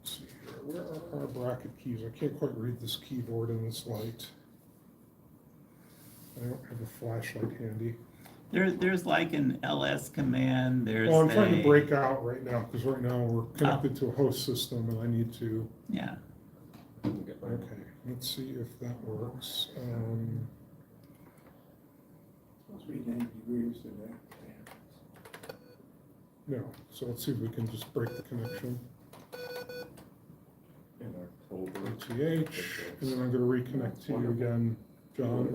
see here, where are our bracket keys? I can't quite read this keyboard in this light. I don't have a flashlight handy. There's like an ls command, there's Well, I'm trying to a- break out right now, because right now we're connected to a host system and I need to. Yeah. Okay, let's see if that works. Supposed to be 90 degrees today. No, so let's see if we can just break the connection. In October. ATH, and then I'm gonna reconnect to you again, John.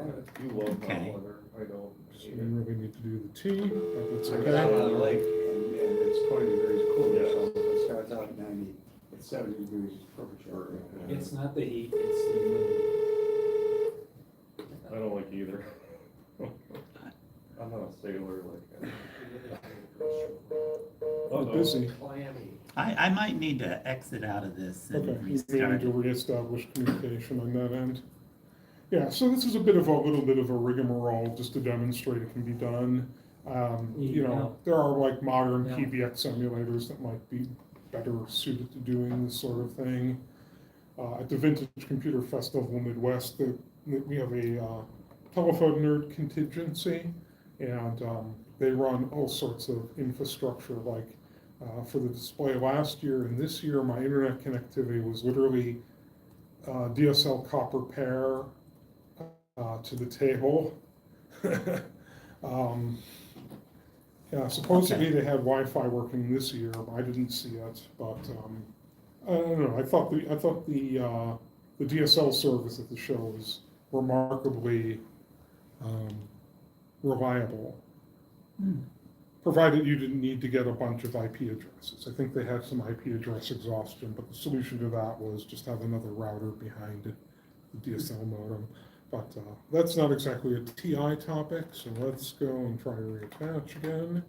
You love hot Okay. weather, I don't. So we really need to do the T, but that's I'm out on the okay. lake and it's 20 degrees cooler, so it starts out at 90, it's 70 degrees, it's perfect. It's not the heat, it's the humidity. I don't like either. I'm not a sailor like. We're busy. Miami. I might need to exit out of this and Okay, we need restart. to reestablish communication on that end. Yeah, so this is a little bit of a rigmarole just to demonstrate it can be done. You know, there are like modern Yeah. PBX emulators that might be better suited to doing this sort of thing. At the Vintage Computer Festival Midwest, we have a telephone nerd contingency, and they run all sorts of infrastructure, like for the display last year and this year, my internet connectivity was literally DSL copper pair to the table. Yeah, supposedly they had Wi-Fi working this year, but I didn't see it, but I don't know, I thought the DSL service at the show was remarkably reliable, provided you didn't need to get a bunch of IP addresses. I think they had some IP address exhaustion, but the solution to that was just have another router behind the DSL modem. But that's not exactly a TI topic, so let's go and try to reattach again.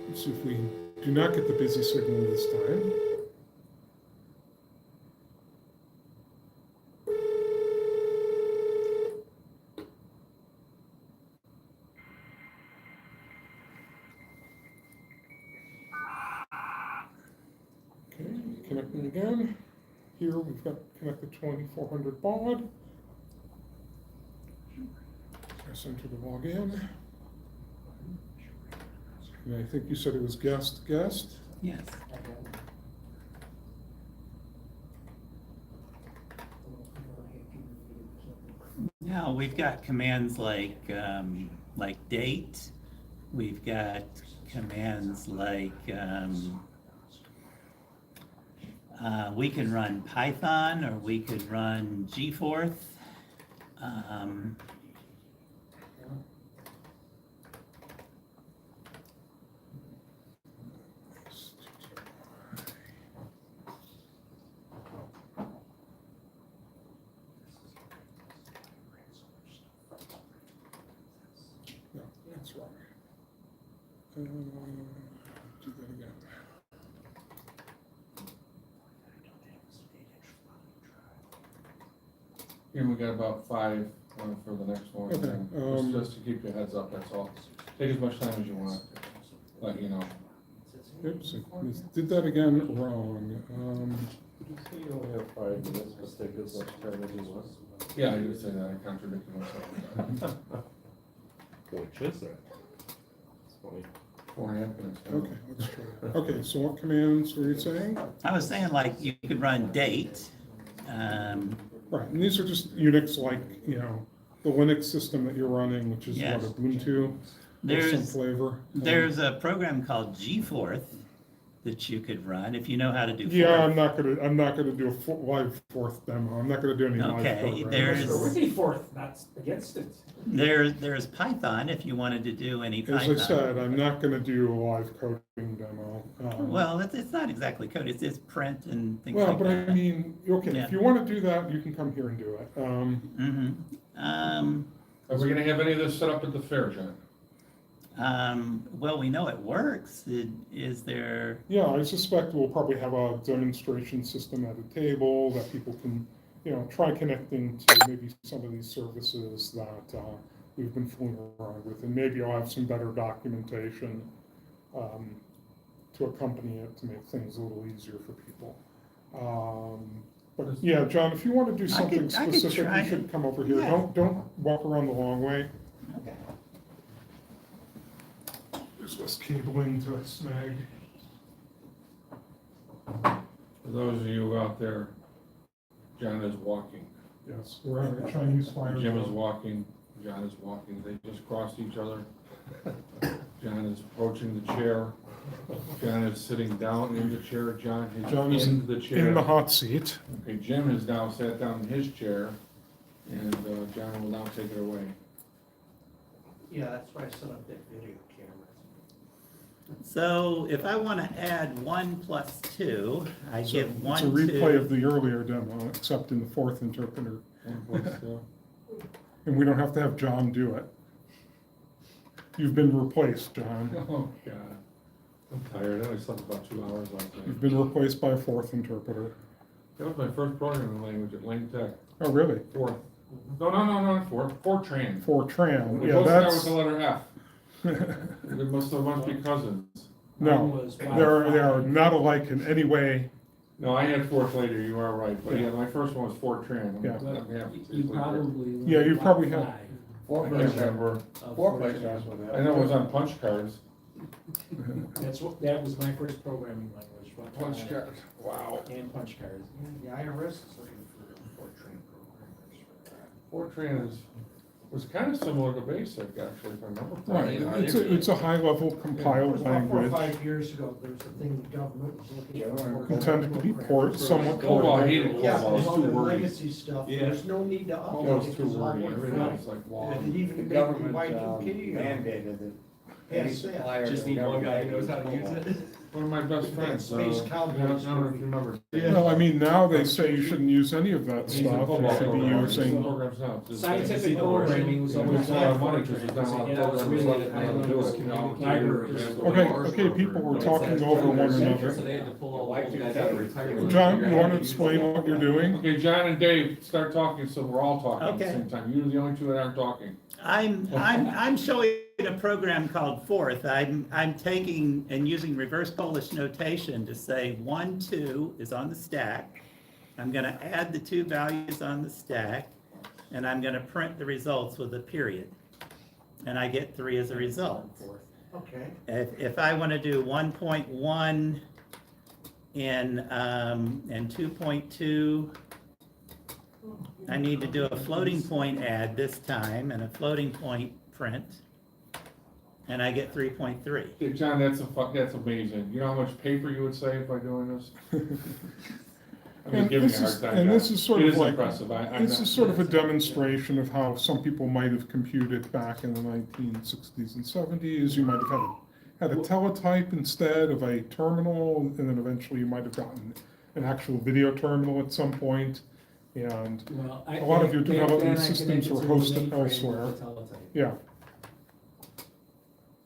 Let's see if we do not get the busy signal this time. Okay, connecting again. Here we've got connected 2400 baud. Press enter to log in. And I think you said it was guest. Yes. Now, we've got commands like date, we've got commands like, we can run Python, or we could run gforth. No, that's wrong. Do that again. Here, we got about 5 for the next one. Okay, and just to keep your heads up, that's all. Take as much time as you want, let you know. Oops, I did that again wrong. Did you say you only have 5 minutes, but take as much time as you want? Yeah, I did say that, I contradicted myself. Which is it? It's funny. 4.5 minutes. Okay, let's try. Okay, so what commands were you saying? I was saying, like, you could run date, Right, and these are just Unix, like, you know, the Linux system that you're running, which is what, Yes. Ubuntu, with some There's- flavor. there's a program called gforth that you could run if you know how to do Yeah, forth. I'm not gonna do a live fourth demo. I'm not gonna do any live Okay, programming. there's- Looking for it, not against it. There's Python if you wanted to do any As I Python. said, I'm not gonna do a live coding demo. Well, it's not exactly code, it's print and things Well, like but I that. mean, okay, Yeah. if you wanna do that, you can come here and do it. Are we gonna have any of this set up at the fair, John? Well, we know it works. Is there, Yeah, I suspect we'll probably have a demonstration system at a table that people can, you know, try connecting to maybe some of these services that we've been fooling around with, and maybe I'll have some better documentation to accompany it to make things a little easier for people. But yeah, John, if you want to do something I could specific, try you it. should come over here. Yeah. Don't walk around the long way. okay. There's less cabling to snag. For those of you out there, John is walking. Yes, we're on a Chinese fire. Jim is drill. walking, John is walking, they just crossed each other. John is approaching the chair, John is sitting down in the chair, John John is is in the chair. In the hot seat. Okay, Jim has now sat down in his chair, and John will now take it away. Yeah, that's why I set up that video camera. So if I want to add 1 plus 2, I So give 1, It's a replay 2. of the earlier demo, except in the fourth interpreter. One plus, And we don't have to have John do it. You've been replaced, John. Oh, God. I'm tired, I only slept about 2 hours last night. You've been replaced by a fourth interpreter. That was my first programming language at Lane Tech, Oh, really? fourth. No, not fourth, Fortran. Fortran, We yeah, both start with that's. the letter F. They must be cousins. No, they are not alike in any way. No, I had fourth later, you are right, but yeah, my first one was Fortran. I'm- Yeah. I'm happy to You say that. probably. Yeah, you probably have- I can't remember. I know it was on punch cards. That was my first programming language. Punch cards, wow. And punch cards. The IRS is looking for Fortran programmers. Fortran was kind of similar to BASIC, actually, if I remember Right, correctly. it's a high-level compiled About 4 or language, 5 years ago, there was a thing the government was looking for. intended to be somewhat Oh, well, I portable. hated Yeah, COBOL, it was all too the wordy. legacy stuff, Yeah. there's no need to It update. was too wordy, everything was like It long. even The made government Y2K. mandated that Yeah, any so, yeah. supplier. Just to need the one guy who knows government how to use it. One of my best friends, Space I Cowboys. don't know if you remember. Well, I mean, now they say you shouldn't use any of that He's a stuff, you COBOL should be programmer. using. Programs now. Just- Scientific programming was Yeah, always. it's a lot of money because there's not a lot of programs left that know how to do it. Libraries. Okay, people, we're talking over one another. So they had to pull all the old guys out of retirement. John, you want to explain what you're doing? Okay, John and Dave, start talking, so we're all talking at the Okay. same time. You're the only two that aren't talking. I'm showing a program called Forth. I'm taking and using reverse Polish notation to say 1, 2 is on the stack. I'm gonna add the 2 values on the stack, and I'm gonna print the results with a period. And I get 3 as a result. Okay. If I wanna do 1.1 and 2.2, I need to do a floating point add this time and a floating point print. And I get 3.3. Hey, John, that's amazing. You know how much paper you would save by doing this? I'm And just giving you this a is- hard time, and John. this is sort It of is like- impressive. This is sort of a demonstration of how some people might have computed back in the 1960s and 70s. You might have had a teletype instead of a terminal, and then eventually you might have gotten an actual video terminal at some point. And Well, a lot of your back then development I systems connected were to the hosted mainframe elsewhere. with the teletype. yeah,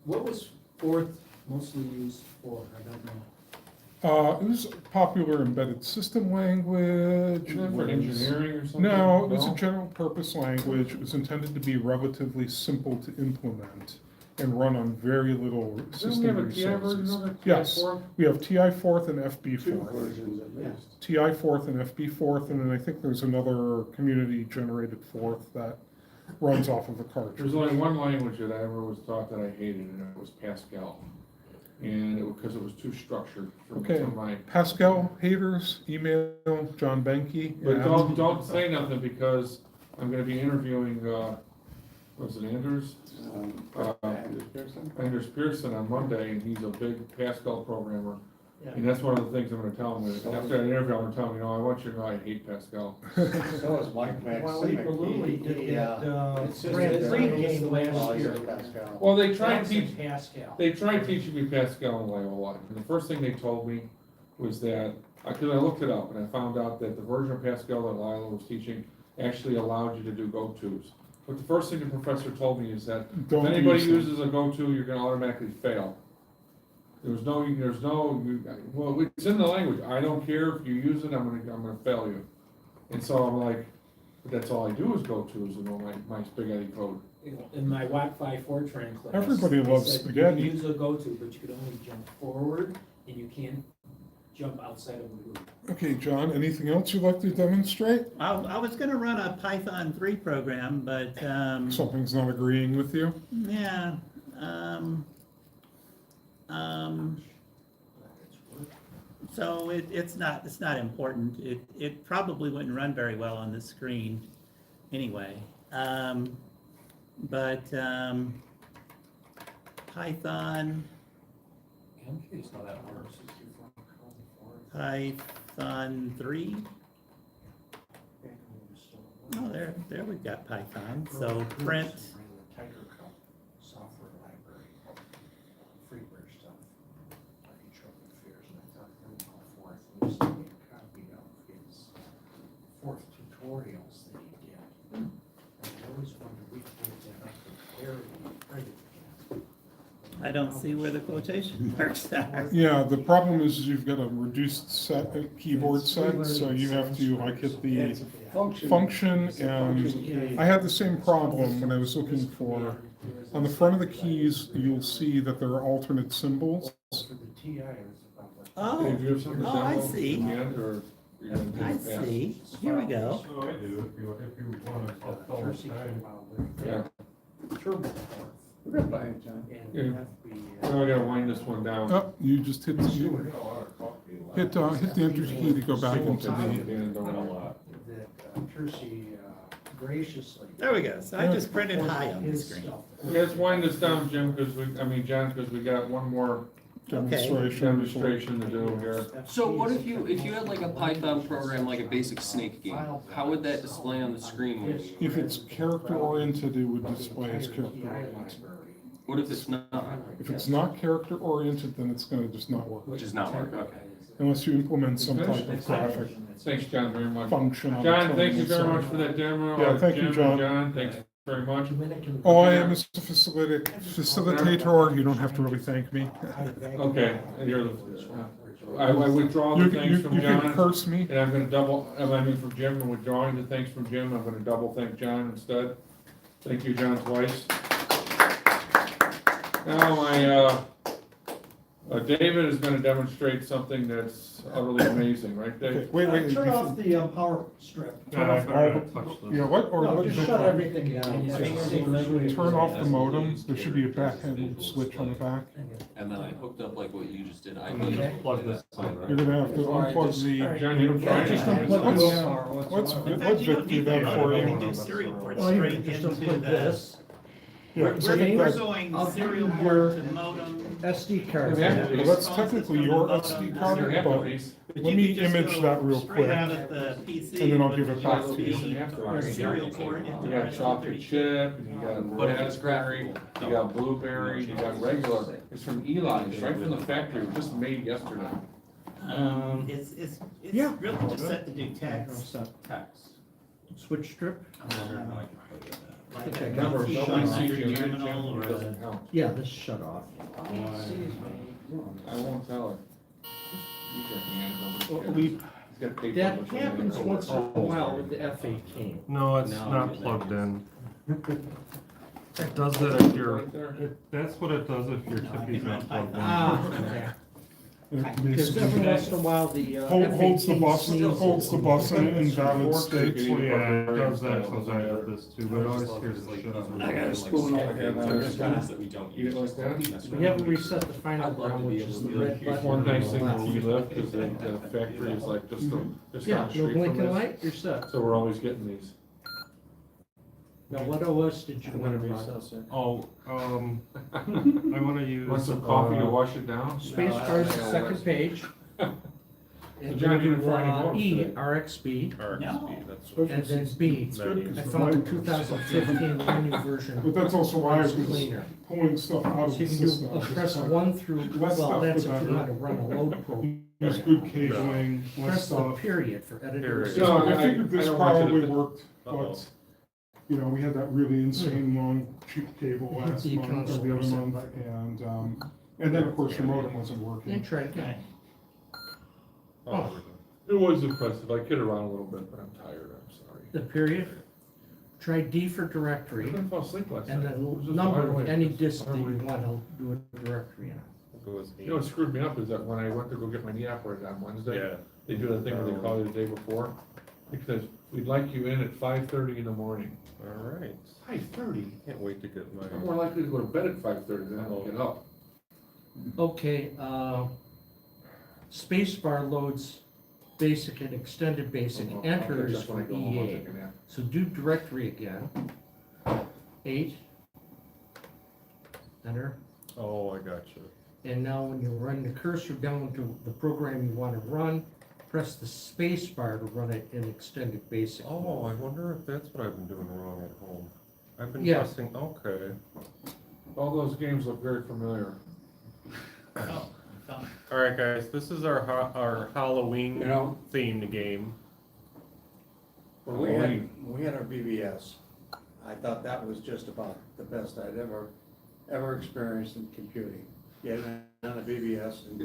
What was Forth mostly used for? I don't know. it was a popular embedded system language. Isn't that for It was- engineering or something? No, it was a general purpose language. It was intended to be relatively simple to implement and run on very little Don't we system have a TI version resources. of it? Yes. TI4? We have TI fourth and FB Two fourth. versions at least. TI fourth and FB fourth, and then I think there's another community generated fourth that runs off of a cartridge. There's only one language that I ever was taught that I hated, and it was Pascal. And because it was too structured for Okay. for my. Pascal haters, email John Benke. But and- don't say nothing because I'm gonna be interviewing, was it Anders? Anders Pearson? Anders Pearson on Monday, and he's a big Pascal programmer. Yeah. And that's one of the things I'm gonna tell him, after that interview, I'm gonna tell him, I want you to know I hate Pascal. So is Mike Maximic. Balloon did that, it's just Grand that- Prix game Oh, last he's year. a Pascal. Well, they tried That's to in teach, Pascal. they tried teaching me Pascal in Loyola, and the first thing they told me was that, because I looked it up, and I found out that the version of Pascal that Loyola was teaching actually allowed you to do go-tos. But the first thing the professor told me is that if Don't anybody use them. uses a go-to, you're gonna automatically fail. Well, it's in the language, I don't care if you use it, I'm gonna fail you. And so I'm like, but that's all I do is go-tos and all my spaghetti code. In my WAC 5 Fortran class. Everybody they loves said spaghetti. You can use a go-to, but you could only jump forward and you can't jump outside of the loop. Okay, John, anything else you'd like to demonstrate? I was gonna run a Python 3 program, but, Something's not agreeing with you? yeah, so it's not important. It probably wouldn't run very well on this screen anyway. But Python, I'm curious how that works. Python 3. Oh, there we've got Python. So print, Software library, Freebird stuff, like in Trophy Fairs, and I thought they would call Forth. He was sending me a copy of his Forth tutorials that he did. And I always wondered, we pulled that up for clarity. I don't see where the quotation marks are. Yeah, the problem is you've got a reduced set, keyboard set, so you have to like hit the function, and I had the same problem when I was looking for, on the front of the keys, you'll see that there are alternate symbols. For the TI, it was about what? Oh, Dave, do you have something to oh, I demo see. at the end, or you're gonna do I it fast? see. Here we go. Oh, I do, if you want to fill Jersey time. came out with Yeah. Turbo Forth. We're gonna buy it, John. And Yeah. we have to be, Now I gotta wind this one down. Oh, you just hit the enter key to go back into the, that Kersey graciously. There we go. So I just printed high on the his screen. stuff. Let's wind this down, Jim, John, because we got one more demonstration to do here. So what if you had like a Python program, like a basic snake game? How would that display on the screen? when you- if it's character oriented, it would display as character oriented. What if it's not? If it's not character oriented, then it's gonna just not work, Which is not work, okay. unless you implement some type of graphic Thanks, John, very much. function on the John, thank you terminal very much side. for that demo. Yeah, thank you, Jim and John. John, thanks very much. Oh, I am a facilitator, you don't have to really thank me. Okay, you're I withdraw You the can, thanks from you can John, curse me. and I'm gonna from Jim, and withdrawing the thanks from Jim, I'm gonna double thank John instead. Thank you, John, twice. Now, David is gonna demonstrate something that's utterly amazing, right, Okay, Dave? wait, Turn off the power strip. Turn off touch you know what, or No, what just is shut it? everything down. Turn off the modem, there should be a backend switch on the back. And then I hooked up like what you just did. I Okay. did Plug this in, right? You're gonna have to unplug the, John, you can try Just it. unplug Let's- the power. let's, In fact, let you don't Vic do need that for You you. can do serial port Well, you straight can just into unplug the. this. Yeah, so Okay. We're that, going I'll serial give port your- to modem. SD card. Yeah. well, that's technically your SD card, Your half but of these. But let you me could just image go that real straight quick, out of the PC. and then I'll with give it the back to USB you. Serial port into You the got chocolate chip, and you got But if it's raspberry, graphical. you got blueberry, you got regular. It's from Eli, it's right from the factory, just made yesterday. It's Yeah. really just set to do text. Switch strip? Like Okay. a Remember, Shine nobody sees Light your terminal or it a. doesn't count. Yeah, this shut off. I won't tell her. You got the hand Well, number. we, He's got paper that on the happens phone. once in a while with the FA cane. No, it's No, not it's plugged not. in. It does that if you're, Right there. that's what it does if your tippy's not plugged in. Ah, okay. it Because every basically once in a while, the holds the bus, sneezes. holds the bus in an invalid Forks, state. you can Yeah, it either does plug it in, that sometimes with this too, but it always scares the shit out of me. I got a spoon over here, man. There's times that we don't You use. like that? We haven't reset the final I'd love to brown, be which able is to the do it. red Here's button. One on the nice thing where left. we live, is the factory is like just just Yeah, down the no street from blinking this. light, you're set. So we're always getting these. Now, what OS did you want to run? Oh, I wanna use. Want some coffee to wash it down? Space bar is the second page. Did you not even find any more E, today? RXB, No. and then B. It's good, I 'cause found the mine- 2015 new version. But that's also why I It's was cleaner. pulling stuff out So of you the can system. do, press 1 through, Less well, stuff, that's the if you better. want to run a load program. There's good cabling, less Press the stuff. period for editor. Period. assistant. No, I- I figured this I don't want you to probably think- worked, but, you know, we had that really insane long cheap cable last The month or the other console. month, and then, of course, your modem wasn't And working. try it again. Oh, It was impressive. I kid around a little bit, but I'm tired, I'm sorry. The period. Try D for I directory, couldn't fall asleep last night. and It was then just number hard any way. disk that Hard you way. want to do a directory in. it was You know what screwed me up is that when I went to go get my knee operated on Wednesday, Yeah. they do that thing where they call you the day before. It says, we'd like you in at 5:30 in the morning. All right. 5:30? Can't wait to get my. I'm more likely to go to bed at 5:30 than I'll get up. Okay, spacebar loads basic and extended basic, I'll enter catch is up when I for go home, I'll EA. take a nap. So do directory again. 8. Enter. Oh, I got you. And now when you run the cursor down to the program you want to run, press the space bar to run it in extended basic. Oh, I wonder if that's what I've been doing wrong at home. I've been Yeah. pressing, okay. All those games look very familiar. Oh, found- All right, guys, this is our Halloween You know, themed game. Or we Halloween. had our BBS. I thought that was just about the best I'd ever experienced in computing. Getting on a BBS and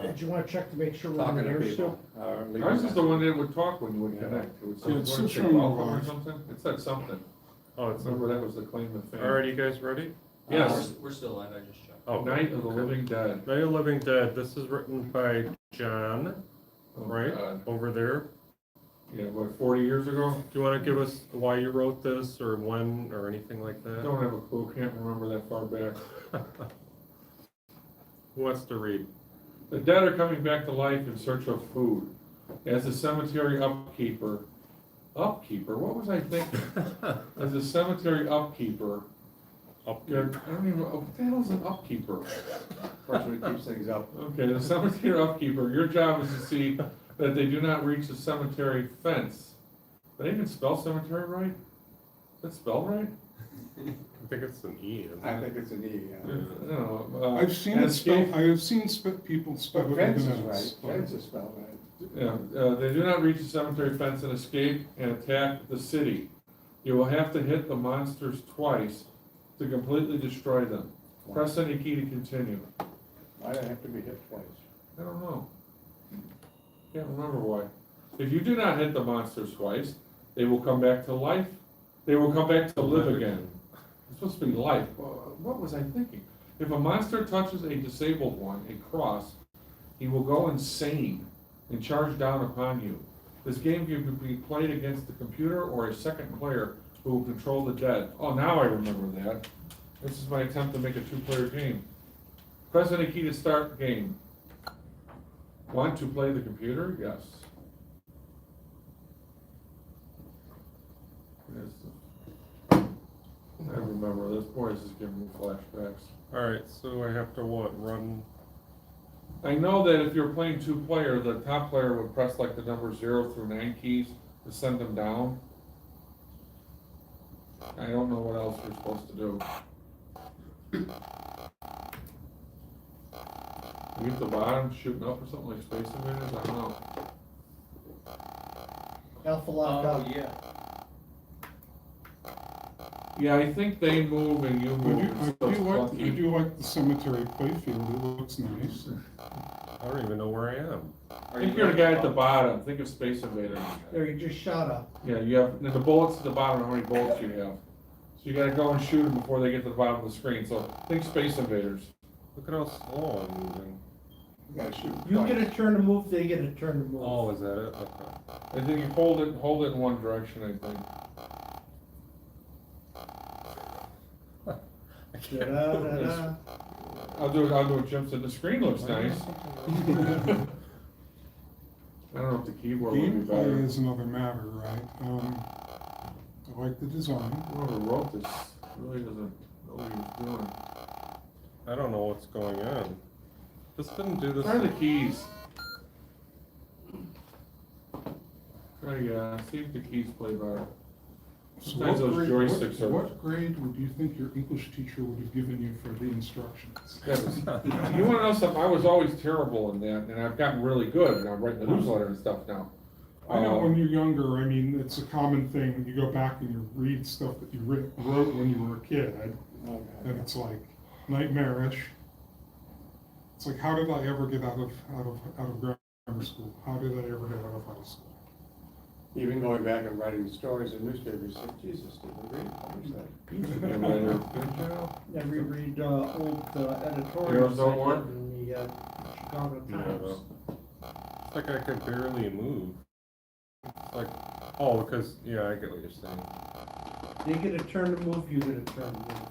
Did you want to check to make sure we're on talking the to air people. still? Ours is the one that would talk when you would connect. It would say, Yeah, it's what, still say showing welcome or live. something? It said something. Oh, it's, Remember, that was the claim to fame. all right, you guys ready? Yes. We're still live, I just checked. Oh, Night of the okay. Living Dead. Night of the Living Dead, this is written by John, Oh, right, God. over there. Yeah, what, 40 years ago? Do you wanna give us why you wrote this, or when, or anything like that? Don't have a clue, can't remember that far back. Who wants to read? The dead are coming back to life in search of food. As a cemetery upkeeper, what was I thinking? As a cemetery upkeeper, you're, I don't even, what the hell is an upkeeper? Person who keeps things up. Okay, the cemetery upkeeper, your job is to see that they do not reach the cemetery fence. Did I even spell cemetery right? Is that spelled right? I think it's an E, isn't I it? think it's an E, yeah. No, I've seen and it spelled, escape- I have seen people spell But it fence with is an right, S. fence is spelled right. Yeah, they do not reach the cemetery fence and escape and attack the city. You will have to hit the monsters twice to completely destroy them. Press any key to continue. Why do I have to be hit twice? I don't know. Can't remember why. If you do not hit the monsters twice, they will come back to life. They will come back to live again. It's supposed to be life. What was I thinking? If a monster touches a disabled one, a cross, he will go insane and charge down upon you. This game can be played against the computer or a second player who will control the dead. Oh, now I remember that. This is my attempt to make a two-player game. Press any key to start the game. Want to play the computer? Yes. Yes. I remember this. Boy, this is giving me flashbacks. Alright, so I have to what, run? I know that if you're playing two-player, the top player would press like the number 0 through 9 keys to send them down. I don't know what else we're supposed to do. You at the bottom shooting up or something like Space Invaders? I don't know. Alpha lock up. yeah. Yeah, I think they move and you I move. do, and I stuff's do like, I clunky. do like the cemetery playfield, it looks nice. I don't even know where I am. I think you're the guy at the bottom. Think of Space Invaders. There, you just shot up. Yeah, you have, and the bullets at the bottom, how many bullets you have. So you gotta go and shoot them before they get to the bottom of the screen, so think Space Invaders. Look at how slow I'm moving. You gotta shoot. You get a turn to move, they get a turn to move. Oh, is that it? Okay. I think you hold it in one direction, I think. I can't move this. Da-da-da-da. I'll do it, Jim said, the screen looks nice. I don't know if the keyboard would be Gameplay better. is another matter, right? I like the design. Whoever wrote this really doesn't know what he's doing. I don't know what's going on. This didn't do this. Try the keys. Try, see if the keys play better. So Sometimes what those grade- joysticks are- What grade would you think your English teacher would have given you for the instructions? You wanna know something? I was always terrible in that, and I've gotten really good, and I'm writing the newsletter and stuff now. I know when you're younger, I mean, it's a common thing, when you go back and you read stuff that you wrote when you were a kid, and it's like nightmarish. It's like, how did I ever get out of grammar school? How did I ever get out of high school? Even going back and writing stories in newspapers, like, Jesus, did we really publish that? And writer, good job. Then we read old editorials don't I work? did in the Chicago Yeah, Times. It's like I could barely move. It's like, oh, because, yeah, I get what you're saying. They get a turn to move, you get a turn to move.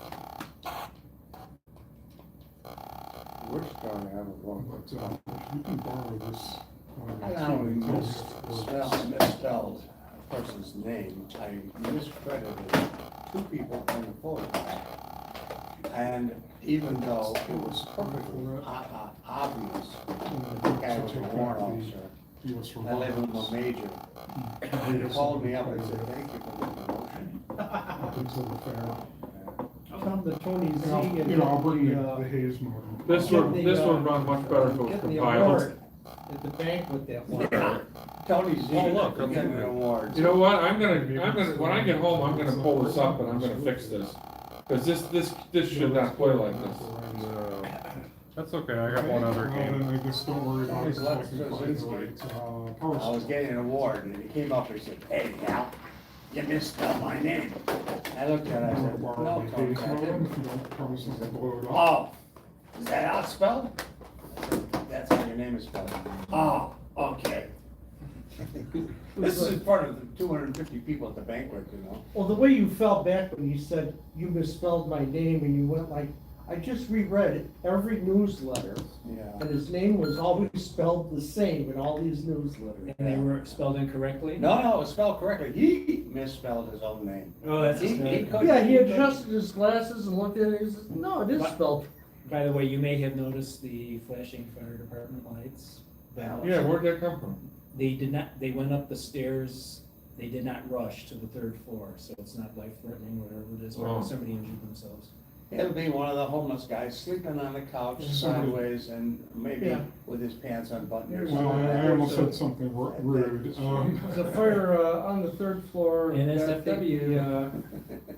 We're starting to have a one. But, if you can borrow this. I not only misspelled a person's name, I miscredited 2 people in the photograph. And even though it was perfectly obvious that the guy was a warrant officer, US I live in the major. He called me up and said, thank you for the promotion. Up until the fair. Tell them the Tony Z And I'll, and you know, I'll bring the, the Hayes modem. This would run much better if it was getting the compiled. award at the banquet that one. Tony Z, Oh, look, I'm getting getting an it. award. You know what, I'm gonna, when I get home, I'm gonna pull this up and I'm gonna fix this. Cause this should not play like this. No. That's okay, I got one other Well, game. then I guess don't worry about it. Somebody's left It's like Krasinski. right, I was post. getting an award, and he came up and said, hey, Cal, you misspelled my name. I looked at it, I said, no, Borrow the Tony, Hayes I modem didn't. if you don't promise not to blow it up. Oh, is that how it's spelled? I said, that's how your name is spelled. Oh, okay. This is in front of the 250 people at the banquet, you know? Well, the way you felt back when you said you misspelled my name and you went like, I just reread every newsletter Yeah. and his name was always spelled the same in all these newsletters. And they were spelled incorrectly? No, it was spelled correctly. He misspelled his own name. Oh, that's He- good. couldn't- Yeah, he adjusted his glasses and looked at it and he says, no, it is But- spelled. By the way, you may have noticed the flashing fire department lights. Yeah, where'd that come from? They did not, they went up the stairs, they did not rush to the 3rd floor, so it's not life-threatening, whatever it is, Oh. or somebody injured themselves. It'll be one of the homeless guys sleeping on the couch sideways and maybe Yeah. with his pants unbuttoned. or There's Well, something. I almost said something rude. There's a fire on the 3rd floor. And I think SFW. the,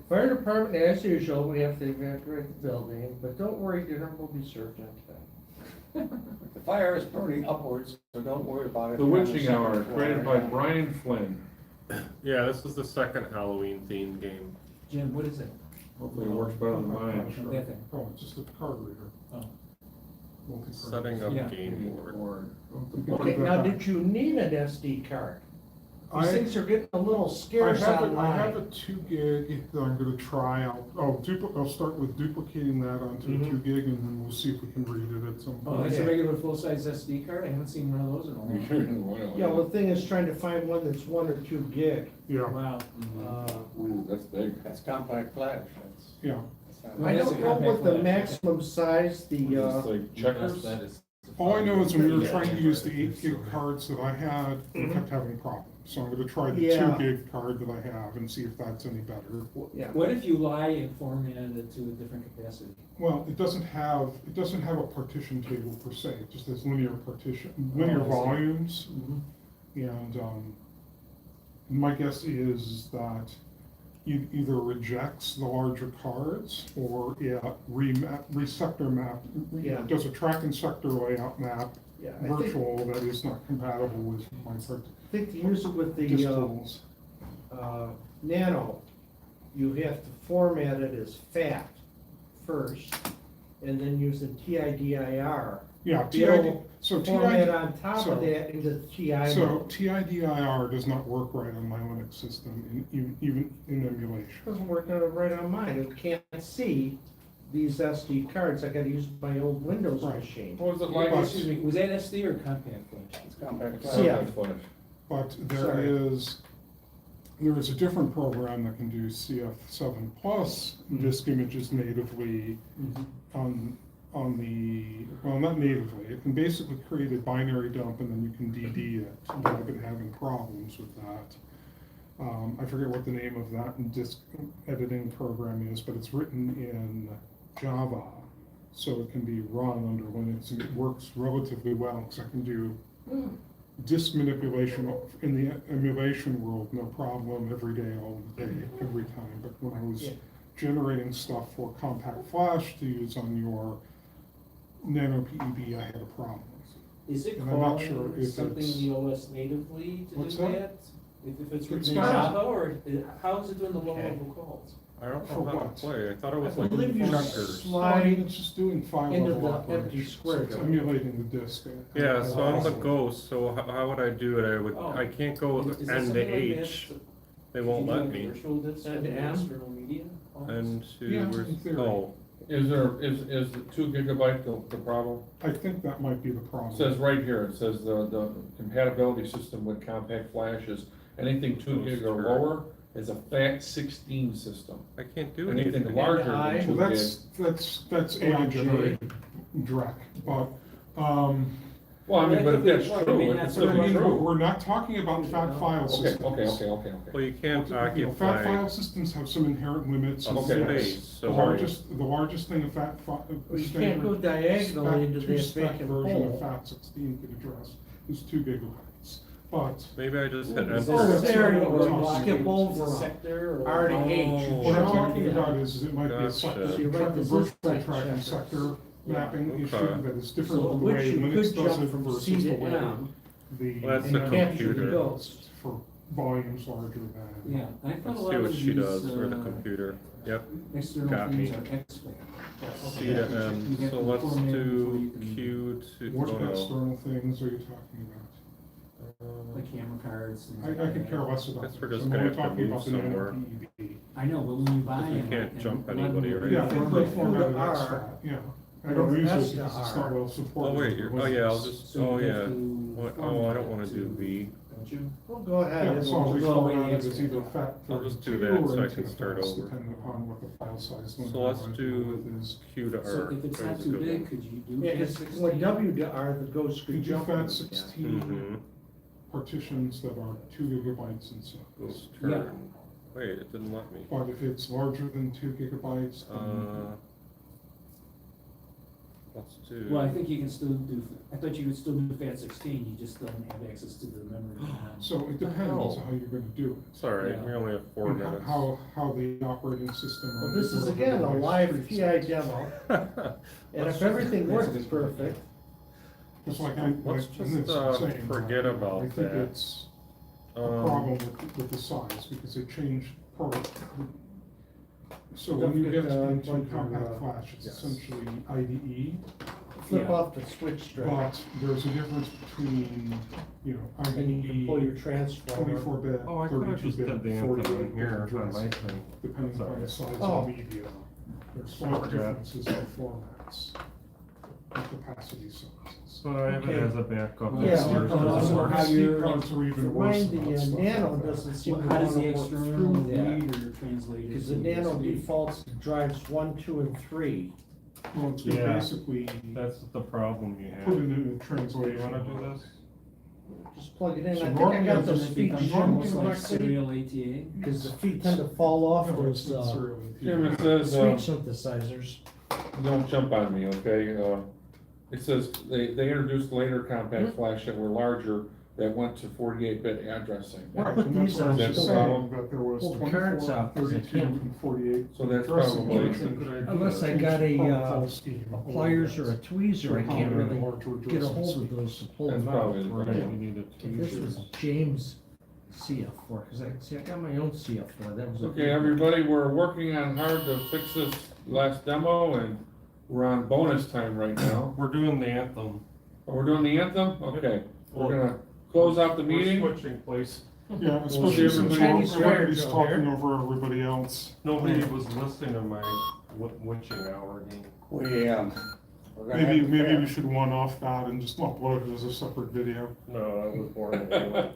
Fire department, as usual, we have to evacuate the building, but don't worry, dinner will be served on time. The fire is burning upwards, so don't worry about it. The Witching Hour, created by Brian Flynn. Yeah, this is the second Halloween themed game. Jim, what is it? Hopefully it works better than mine. That thing. Oh, it's just a card reader. Oh. Multi-card. Setting up Yeah. game board. You can Okay, put now that back. did you need an SD card? These I- things are getting a little I scarce have online. a 2 gig that I'm gonna try out. I'll start with duplicating that onto a Mhm. 2 gig and then we'll see if we can read it at some Oh, point. that's a Okay. regular full-size SD card? I haven't seen one of those in a while. Yeah, well, the thing is trying to find one that's 1 or 2 gig. Yeah, Wow. Ooh, that's big. That's compact flash, that's. yeah. Well, I that's don't a know what compact the flash. maximum size, It's the, like checkers. That is- All I know is when we were Yeah. trying to use the 8 gig cards that I had, we Mhm. kept having problems. So I'm gonna try the Yeah. 2 gig card that I have and see if that's any better. yeah. What if you lie and formatted it to a different capacity? Well, it doesn't have a partition table per se, it just has linear Oh, I see. volumes. Mhm. And my guess is that it either rejects the larger cards or it resector map, Yeah. does a track and sector layout map, Yeah, I think, virtual, that is not compatible with my I think to use it with disk the, tools. Nano, you have to format it as FAT first, and then use the TIDIR. Yeah, It'll so Format on top so- of that into the TI So mode. TIDIR does not work right on my Linux system, even in emulation. Doesn't work right on mine, it can't see these SD cards, I gotta use my old Windows Right. machine. What was it Like, like? excuse me, was that SD or compact flash? It's compact flash. So, yeah. But Sorry. there is a different program that can do CF7 plus disk images natively on the, well, not natively. It can basically create a binary dump and then you can DD it. But I've been having problems with that. I forget what the name of that disk editing program is, but it's written in Java. So it can be run under Linux and it works relatively well because I can do disk manipulation in the emulation world, no problem, every day, all day, every time. But when I was Yeah. generating stuff for compact flash to use on your Nano PEB, I had a problem. Is it And I'm not calling sure if something it's- in the OS natively to What's do that? that? If it's written It's in not. Java, or how is it doing the low Okay. level calls? I don't For know how to what? play, I thought it was I like believe you checkers. slide It's just doing file into level the empty operations. square. It's emulating the disk. Yeah, so I'm the ghost, so how would I do it? Oh. I can't go Is that end to something like H, that? they won't Could you let do a me. Virtual disk And with M? external media? And Yeah, to, in theory. oh, Is the 2 gigabyte the problem? I think that might be the It problem. says right here, it says the compatibility system with compact flash is anything 2 gig or lower is a FAT16 system. I can't do Anything anything. larger I- than 2 Well, gig. that's AI generated DREC, but, Well, I mean, but if that's Well, I true, mean, if that's it's what I really mean, true. we're not talking about fat file Okay, systems. okay. Well, you can't Fat occupy file systems have some inherent limits. Okay. space, The so. largest thing a fat file. Well, you can't go diagonally into that Two-spec vacant version of hole. FAT16 can address is 2 gigabytes, but Maybe I just hit Is enter. Oh, this there you or go. blocking Skip over a them. sector or? RDH. Oh. what I'm Jump talking down. about is it might be a Gotcha. sector, So you're right, this is virtual like track and checkers. sector mapping Okay. issue that is different So from the which way you Linux could does jump it from versus C the to way M the. Well, that's and the capture the computer. ghost. For volumes larger than. Yeah, I thought a Let's lot see of what she these, does, or the computer. Yep, external got things me. are expand. C to M, so let's do Q to, What oh no. external things are you talking about? Like camera cards. things I like could that. care less about. Guess we're those. just I'm gonna only have to talking move about the Nano somewhere. PEB. I know, but when you buy You them. can't and jump a lot of anybody them or are Yeah, I think From they Q to formatted R. that, yeah. I From don't use S it to because it's R. not well Oh supported. wait, with oh yeah, I'll Windows. just, So oh you yeah. have to What, oh, I format don't wanna it do to- V. Don't you? Well, go ahead. Yeah, so I'll We'll go away reformat it and as either FAT I'll just do 32 that or so I can NTFS, start over. depending upon what the file size limit So let's I do go with is. Q to So R. if it's That not was a too good big, one. could you do? Yeah, it's FAT16? when W to R, the ghost Could could you jump. FAT over. 16 Mhm. partitions that are 2 gigabytes and so. Goes Yeah. turn. Wait, it didn't let me. But if it's larger than 2 gigabytes, then Let's do. Well, I think you can still do, I thought you could still do FAT16, you just don't have access to the memory. so it depends hell? how you're gonna do It's alright, Yeah. we only have 4 it. minutes. How the operating system. Well, on this is whatever again a device live treats TI it. demo, and Let's if everything That's a works good perfect, It's like Let's like just, Nick's saying, forget I about think that. it's a problem Um, with the size, because they changed part of, So when you get Don't into forget, compact flash, it's yes. essentially IDE, Flip Yeah. off the switch strip, but there's a difference between, and you can pull IDE, your transformer. 24-bit, Oh, I could have just did 32-bit, the anthem 48-bit here on address, my thing. depending Sorry. on the size Oh. of the media. There's slight Forgot. differences in formats, and capacity sizes. So I have it Okay. as a backup. Well, Yeah, Yours SD also doesn't cards how work. are- you're- SD cards are even worse Mine, than the that stuff Nano like that. doesn't seem to How want does to the work external through that. read or translate it? Because the to Nano USB? defaults to drives 1, 2, and 3. Well, it's gonna Yeah. basically That's the problem you put it have. in a Do you translation. wanna do this? Just plug it in. So I think I normally got I the just speed become jumping Almost like correctly, serial ATA. because the feet tend to fall off No, it's those, not serial Jim, it API. says, speech synthesizers. don't jump on me, okay? It says they introduced later compact flash that were larger, that went to 48-bit addressing. Well, Right, put and that's these what I on, was that's just the saying, problem. that there was Pull the 24, cards out, 'cause I 32, can't- and 48. So that's addressing probably- changes. Unless I got a pliers or a tweezer, I can't How really hard to get a address hold speed. of those to pull That's them out. probably the Right, problem. you need a If this tweezer. was James CF4, because I got my own CF4, that was. a- Okay, everybody, we're working on hard to fix this last demo, and we're on bonus time right now. We're doing the anthem. Oh, we're doing the anthem? Okay, we're gonna close out the meeting. We're switching place. Yeah, see especially since everybody- Chinese everybody's swear talking jar over everybody else. Nobody was listening to my witching hour game. We're gonna have Maybe, the maybe fair. we should one off that and just upload it as a separate video. No, I was boring anyway.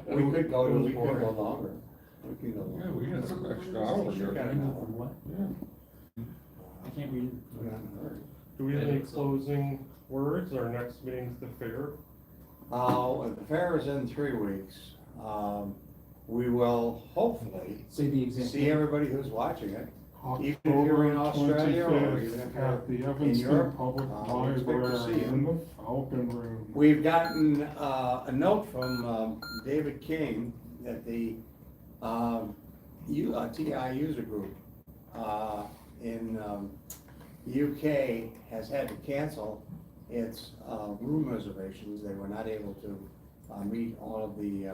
We could go, It was we could boring. go longer. We could go Yeah, longer. we got some extra hours Sure, got here. an hour. What? Yeah. I can't read it. We're not in a hurry. Do we have any closing words? Our next meeting's the fair. The fair is in 3 weeks. We will hopefully Say the exact. see everybody who's watching it. Even if you're in October Australia or 25th even if at the you're in Evanston Europe, Public we expect to see Library you. in the Falcon Room. We've gotten a note from David King that the TI user group in UK has had to cancel its room reservations. They were not able to meet all of the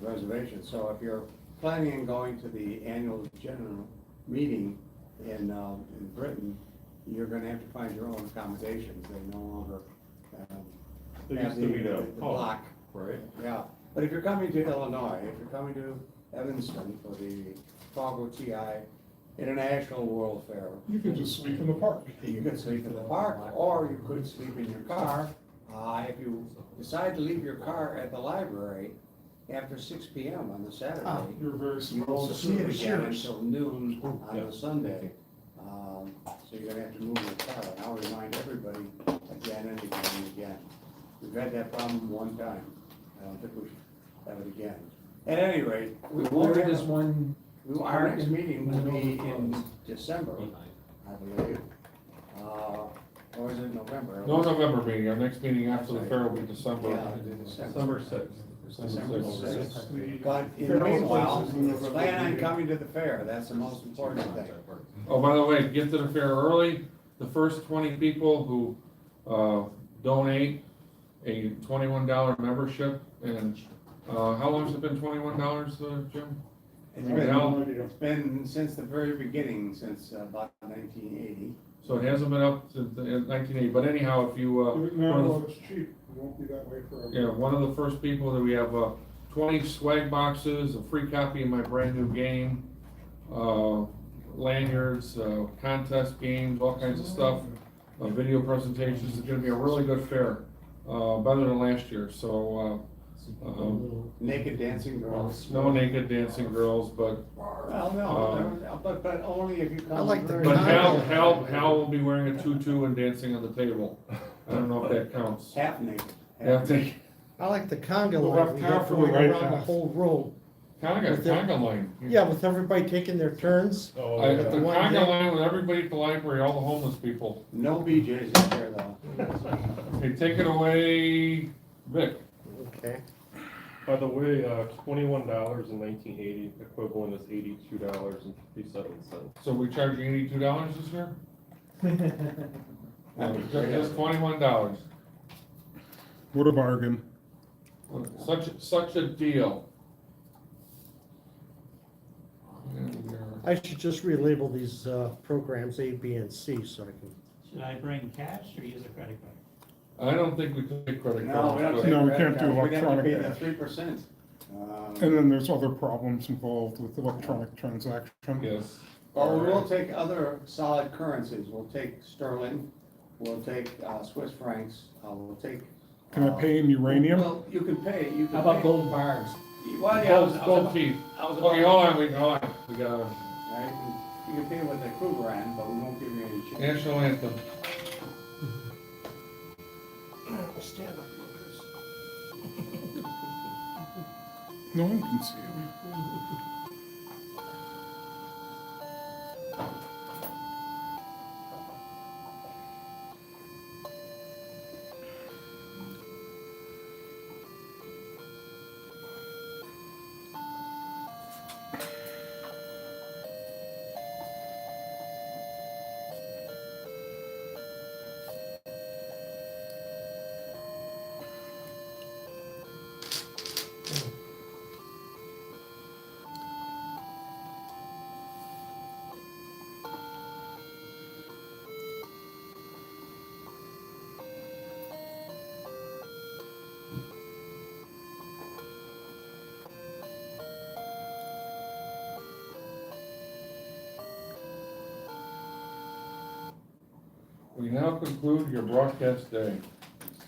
reservations. So if you're planning on going to the annual general meeting in Britain, you're gonna have to find your own accommodations. They no longer They have used to be the the block. right? Yeah, but if you're coming to Illinois, if you're coming to Evanston for the ChicagoTIUG International World Fair, You can just sleep in the park. you could sleep in the park, or you could sleep in your car. If you decide to leave your car at the library after 6 p.m. on the Saturday, You're very you won't supposed see it to. again until noon on the Sunday. So you're gonna have to move your car, and I'll remind everybody again and again and again. We've had that problem one time. I don't think we should have it again. At any rate, we won't Where have, does one? our next meeting will be in December, I believe. Or is it November? No November meeting, our next meeting after the fair will be December. Yeah, December. December 6th. December December 6th. But in the meanwhile, plan on coming to the fair, that's the most important thing. Oh, by the way, get to the fair early. The first 20 people who donate a $21 membership, and how long has it been $21, Jim? It's been since the very beginning, since about 1980. So it hasn't been up since 1980, but anyhow, if you, one of the- No, it's cheap. It won't be that way forever. yeah, one of the first people that we have 20 swag boxes, a free copy of my brand new game, lanyards, contest games, all kinds of stuff, video presentations. It's gonna be a really good fair, better than last year. So Naked dancing girls. no naked dancing girls, but Well, no, but only if you come. I like the very but early. Hal will be wearing a tutu and dancing on the table. I don't know if that counts. Half naked. Yeah, I think I like the conga We'll line, have we time have for going the right around the path. whole room. conga line. Yeah, with everybody taking their turns. Oh, The yeah. conga line with everybody at the library, all the homeless people. No BJ's up there though. Okay, take it away, Vic. Okay. By the way, $21 in 1980, equivalent is $82.57. So we charge you $82 this year? No, just $21. What a bargain. Such a deal. And we are I should just relabel these programs A, B, and C so I can. Should I bring cash or use a credit card? I don't think we can take credit No, we don't cards. take No, we credit can't do cards. We'd have to electronic pay the cash. 3%. And then there's other problems involved with electronic transaction. Yes. Or we'll take other solid currencies. We'll take sterling, we'll take Swiss francs, we'll take. Can I pay in uranium? Well, you can pay, you can. How about pay- gold bars? Well, yeah, I was- Gold teeth. I was Okay, about- hold on, hold on, we got Right, you can pay with the Krugerrand, but we won't give you any change. national anthem. Stand up, Lucas. No one can see it. We now conclude your broadcast day.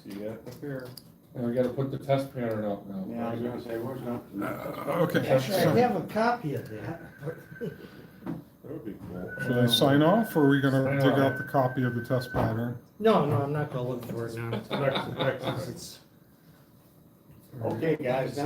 See you at the fair. And we gotta put the test pattern up now. Yeah, I was gonna say, where's not? Okay, Actually, I so have a copy of that. That would be cool. should I sign off, or are we gonna Sign dig off. out the copy of the test pattern? No, I'm not gonna look for it now. Next, it's Okay, guys, now